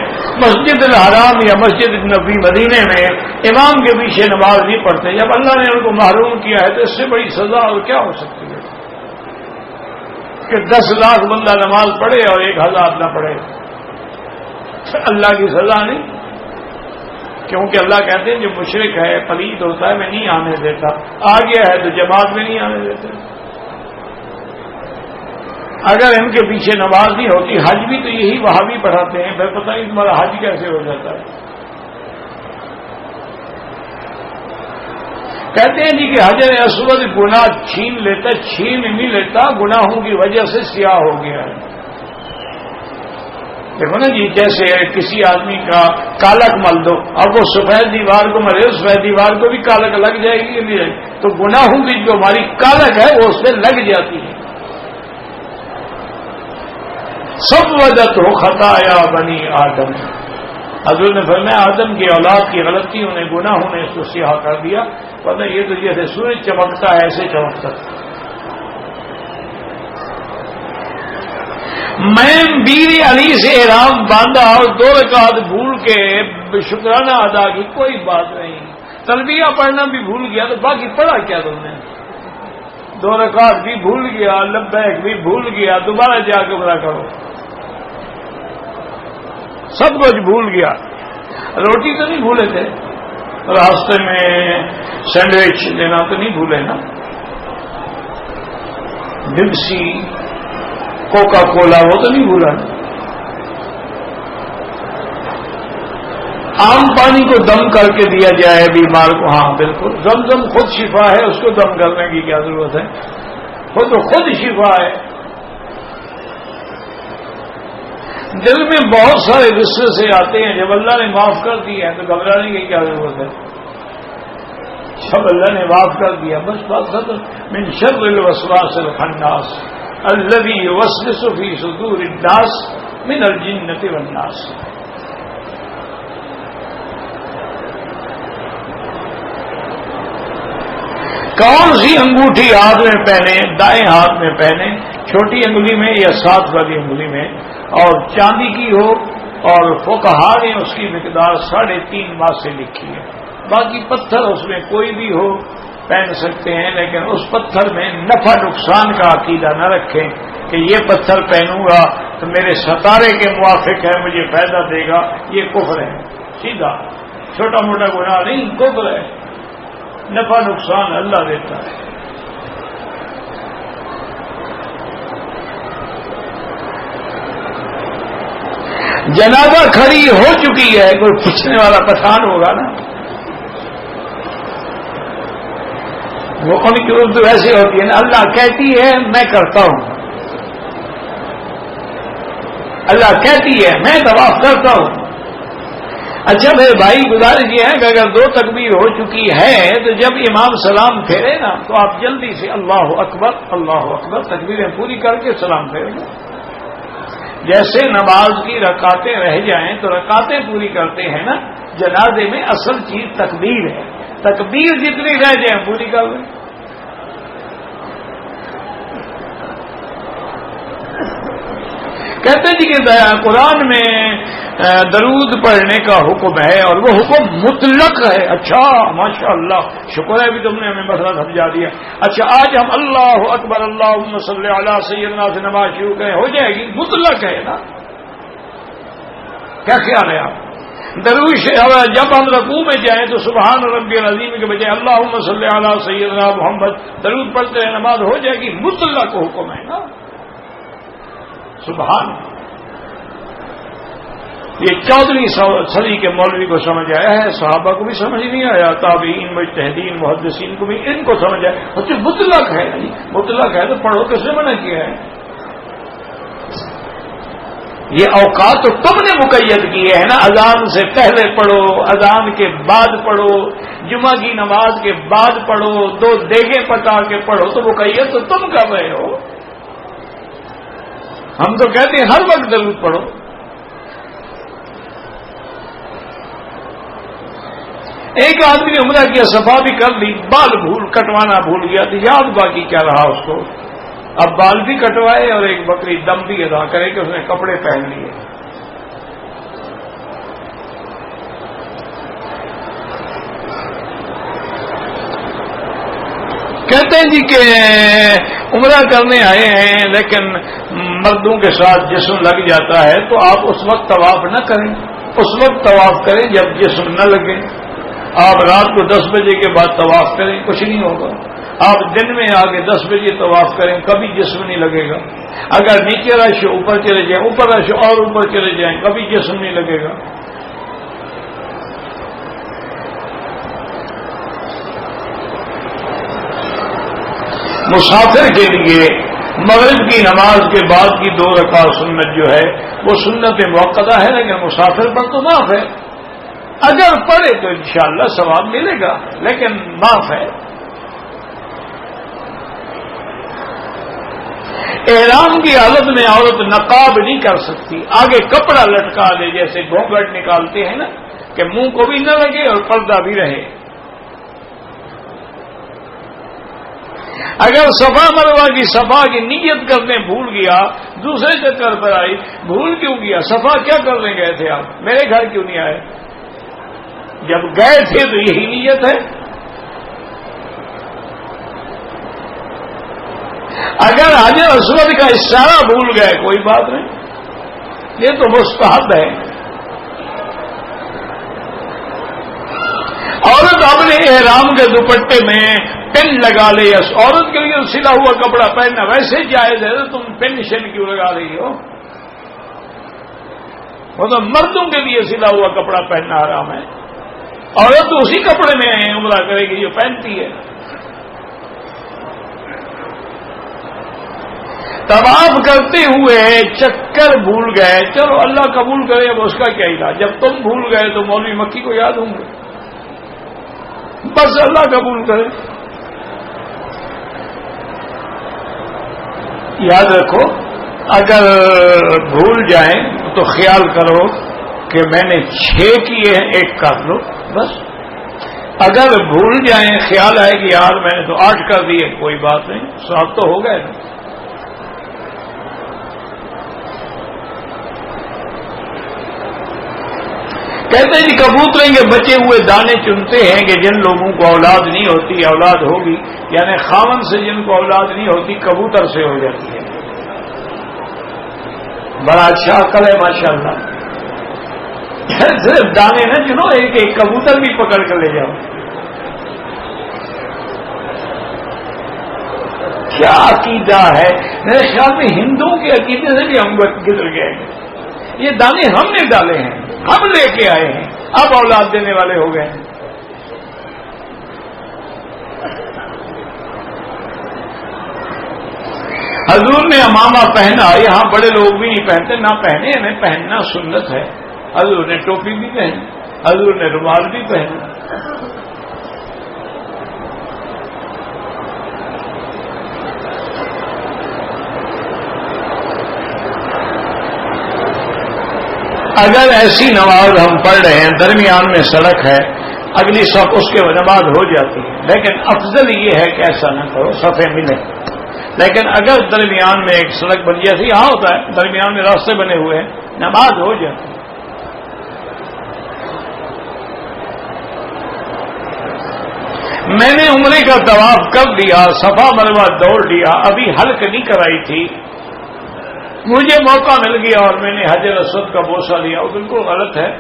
مسجد الحرام یا مسجد نبی مدینے میں امام کے پیچھے نماز نہیں پڑھتے، جب اللہ نے ان کو محروم کیا ہے تو اس سے بڑی سزا اور کیا ہو سکتی ہے کہ 10 لاکھ بندہ نماز پڑھے اور 1000 نہ پڑھے؟ اللہ کی سزا نہیں، کیونکہ اللہ کہتے ہیں جو مشرک ہے پلید ہوتا ہے میں نہیں آنے دیتا، آ گیا ہے تو جماعت میں نہیں آنے دیتے۔ اگر ان کے پیچھے نماز نہیں ہوتی، حج بھی تو یہی وہابی پڑھاتے ہیں، پھر پتہ نہیں تمہارا حج کیسے ہو جاتا ہے۔ کہتے ہیں جی کہ حجر اسود گناہ چھین لیتا، چھین نہیں لیتا، گناہوں کی وجہ سے سیاہ ہو گیا ہے۔ دیکھو نا جی، جیسے کسی آدمی کا کالک مل دو، اب وہ سفید دیوار کو مرے، سفید دیوار کو بھی کالک لگ جائے گی نہیں جائے گی، تو گناہوں کی جو ہماری کالک ہے وہ اس سے لگ جاتی ہے۔ سب وجہ تو خطایا بنی آدم، حضور نے فرمایا آدم کی اولاد کی غلطیوں نے، گناہوں نے اس کو سیاہ کر دیا، ورنہ یہ تو جیسے سورج چمکتا ہے ایسے چمکتا۔ میں بیر علی سے احرام باندھا اور 2 رکعت بھول کے شکرانہ ادا کی، کوئی بات نہیں۔ تلبیہ پڑھنا بھی بھول گیا تو باقی پڑھا کیا تم نے؟ 2 رکعت بھی بھول گیا، لبیک بھی بھول گیا، دوبارہ جا کے بڑا کرو، سب کچھ بھول گیا۔ روٹی تو نہیں بھولے تھے، راستے میں سینڈوچ لینا تو نہیں بھولے نا، بمسی کوکا کولا وہ تو نہیں بھولا۔ عام پانی کو دم کر کے دیا جائے بیمار کو، ہاں بالکل، زمزم خود شفا ہے، اس کو دم کرنے کی کیا ضرورت ہے، وہ تو خود شفا ہے۔ دل میں بہت سارے غصے سے آتے ہیں، جب اللہ نے معاف کر دیا ہے تو گھبرانے کی کیا ضرورت ہے، جب اللہ نے معاف کر دیا بس بات ختم۔ من شر الوسواس الخناس الذی یوسوس فی صدور الناس من الجنۃ والناس۔ کون سی انگوٹھی ہاتھ میں پہنے، دائیں ہاتھ میں پہنے، چھوٹی انگلی میں یا 7 والی انگلی میں، اور چاندی کی ہو، اور فقہا نے اس کی مقدار 3.5 ماہ سے لکھی ہے۔ باقی پتھر اس میں کوئی بھی ہو پہن سکتے ہیں، لیکن اس پتھر میں نفع نقصان کا عقیدہ نہ رکھیں کہ یہ پتھر پہنوں گا تو میرے ستارے کے موافق ہے، مجھے فائدہ دے گا، یہ کفر ہے، سیدھا چھوٹا موٹا گناہ نہیں، کفر ہے، نفع نقصان اللہ دیتا ہے۔ جنازہ کھڑی ہو چکی ہے، کوئی پوچھنے والا پٹھان ہوگا نا، وہ ان کی اردو ایسی ہوتی ہے نا، اللہ کہتی ہے میں کرتا ہوں، اللہ کہتی ہے میں طواف کرتا ہوں۔ اچھا میرے بھائی گزارش یہ ہے کہ اگر 2 تکبیر ہو چکی ہے تو جب امام سلام پھیرے نا تو آپ جلدی سے اللہ اکبر تکبیریں پوری کر کے سلام پھیریں گے۔ جیسے نماز کی رکعتیں رہ جائیں تو رکعتیں پوری کرتے ہیں نا، جنازے میں اصل چیز تکبیر ہے، تکبیر جتنی رہ جائیں پوری کر لیں۔ کہتے جی کہ قرآن میں درود پڑھنے کا حکم ہے اور وہ حکم مطلق ہے۔ اچھا ماشاءاللہ، شکر ہے بھی تم نے ہمیں مسئلہ سمجھا دیا۔ اچھا آج ہم اللہ اکبر اللہم صلی علی سیدنا سے نماز شروع کریں، ہو جائے گی؟ مطلق ہے نا، کیا خیال ہے آپ؟ درود جب ہم رکوع میں جائیں تو سبحان ربی العظیم کے بجائے اللہم صلی علی سیدنا محمد درود پڑھتے ہیں، نماز ہو جائے گی؟ مطلق حکم ہے نا، سبحان۔ یہ 14ویں صدی کے مولوی کو سمجھ آیا ہے، صحابہ کو بھی سمجھ نہیں آیا، تابعین مجتہدین محدثین کو بھی ان کو سمجھ آیا۔ اچھا مطلق ہے، مطلق ہے تو پڑھو، کس نے منع کیا ہے؟ یہ اوقات تو تم نے مقید کیے ہیں نا، اذان سے پہلے پڑھو، اذان کے بعد پڑھو، جمعہ کی نماز کے بعد پڑھو، 2 دیگیں پکا کے پڑھو، تو مقید تو تم کر رہے ہو۔ ہم تو کہتے ہیں ہر وقت درود پڑھو۔ ایک آدمی نے عمرہ کیا، صفا بھی کر لی، بال کٹوانا بھول گیا تو یاد باقی کیا رہا اس کو؟ اب بال بھی کٹوائے اور ایک بکری دم بھی ادا کرے کہ اس نے کپڑے پہن لیے۔ کہتے ہیں جی کہ عمرہ کرنے آئے ہیں لیکن مردوں کے ساتھ جسم لگ جاتا ہے تو آپ اس وقت طواف نہ کریں، اس وقت طواف کریں جب جسم نہ لگے۔ آپ رات کو 10 بجے کے بعد طواف کریں، کچھ نہیں ہوگا۔ آپ دن میں آگے 10 بجے طواف کریں، کبھی جسم نہیں لگے گا۔ اگر نیچے رش اوپر چلے جائیں، اوپر رش اور اوپر چلے جائیں، کبھی جسم نہیں لگے گا۔ مسافر کے لیے مغرب کی نماز کے بعد کی 2 رکعت سنت جو ہے وہ سنت موقتہ ہے، لیکن مسافر پر تو معاف ہے، اگر پڑھے تو انشاءاللہ ثواب ملے گا، لیکن معاف ہے۔ احرام کی حالت میں عورت نقاب نہیں کر سکتی، آگے کپڑا لٹکا دے، جیسے گھونگھٹ نکالتے ہیں نا کہ منہ کو بھی نہ لگے اور پردہ بھی رہے۔ اگر صفا مروہ کی صفا کی نیت کرنے بھول گیا، دوسرے چکر پر آئی، بھول کیوں گیا؟ صفا کیا کرنے گئے تھے آپ؟ میرے گھر کیوں نہیں آئے؟ جب گئے تھے تو یہی نیت ہے۔ اگر حجر اسود کا اشارہ بھول گئے کوئی بات نہیں، یہ تو مستحب ہے۔ عورت اپنے احرام کے دوپٹے میں پن لگا لے، عورت کے لیے سلا ہوا کپڑا پہننا ویسے جائز ہے، تو تم پن شن کیوں لگا رہی ہو؟ وہ تو مردوں کے لیے سلا ہوا کپڑا پہننا حرام ہے، عورت تو اسی کپڑے میں عمرہ کرے گی جو پہنتی ہے۔ طواف کرتے ہوئے چکر بھول گئے، چلو اللہ قبول کرے، اب اس کا کیا علاج؟ جب تم بھول گئے تو مولوی مکی کو یاد ہوں گے، بس اللہ قبول کرے۔ یاد رکھو اگر بھول جائیں تو خیال کرو کہ میں نے 6 کیے ہیں، 1 کر لو بس۔ اگر بھول جائیں، خیال آئے کہ یار میں نے تو 8 کر دیے، کوئی بات نہیں، 7 تو ہو گئے نا۔ کہتے ہیں جی کبوتریں کے بچے ہوئے دانے چنتے ہیں کہ جن لوگوں کو اولاد نہیں ہوتی اولاد ہوگی، یعنی خاون سے جن کو اولاد نہیں ہوتی کبوتر سے ہو جاتی ہے۔ بڑا اچھا عقل ہے ماشاءاللہ، صرف دانے نہ چنو، ایک ایک کبوتر بھی پکڑ کر لے جاؤ۔ کیا عقیدہ ہے، میرے خیال میں ہندوؤں کے عقیدے سے بھی ہم گزر گئے ہیں۔ یہ دانے ہم نے ڈالے ہیں، ہم لے کے آئے ہیں، اب اولاد دینے والے ہو گئے ہیں۔ حضور نے امامہ پہنا، یہاں بڑے لوگ بھی نہیں پہنتے، نہ پہنے، ہمیں پہننا سنت ہے۔ حضور نے ٹوپی بھی پہنی، حضور نے رومال بھی پہنا۔ اگر ایسی نماز ہم پڑھ رہے ہیں، درمیان میں سڑک ہے، اگلی صف اس کے نماز ہو جاتی ہے، لیکن افضل یہ ہے کہ ایسا نہ کرو، صفیں ملیں۔ لیکن اگر درمیان میں ایک سڑک بن جاتی، یہاں ہوتا ہے درمیان میں راستے بنے ہوئے ہیں، نماز ہو جاتی ہے۔ میں نے عمرے کا طواف کر لیا، صفا مروہ دوڑ لیا، ابھی حلق نہیں کرائی تھی، مجھے موقع مل گیا اور میں نے حجر اسود کا بوسہ لیا۔ وہ بالکل غلط ہے،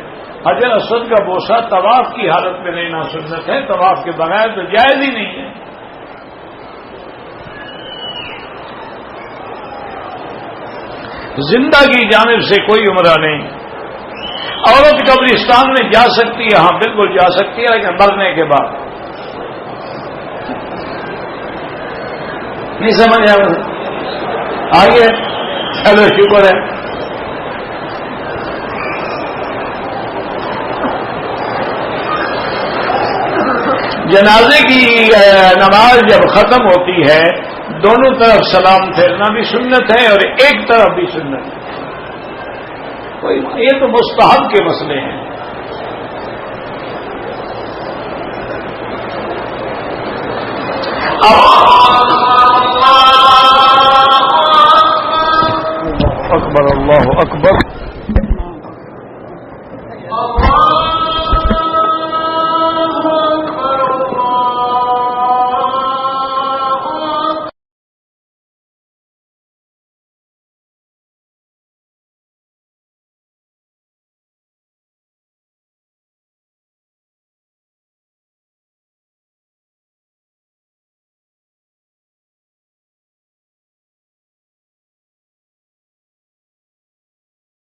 حجر اسود کا بوسہ طواف کی حالت میں لینا سنت ہے، طواف کے بغیر تو جائز ہی نہیں ہے۔ زندہ کی جانب سے کوئی عمرہ نہیں۔ عورت قبرستان میں جا سکتی ہے، ہاں بالکل جا سکتی ہے، لیکن مرنے کے بعد نہیں سمجھ آگے۔ چلو شکر ہے۔ جنازے کی نماز جب ختم ہوتی ہے، دونوں طرف سلام پھیرنا بھی سنت ہے اور ایک طرف بھی سنت ہے۔ یہ تو مستحب کے مسئلے ہیں۔ اکبر، اللہ اکبر۔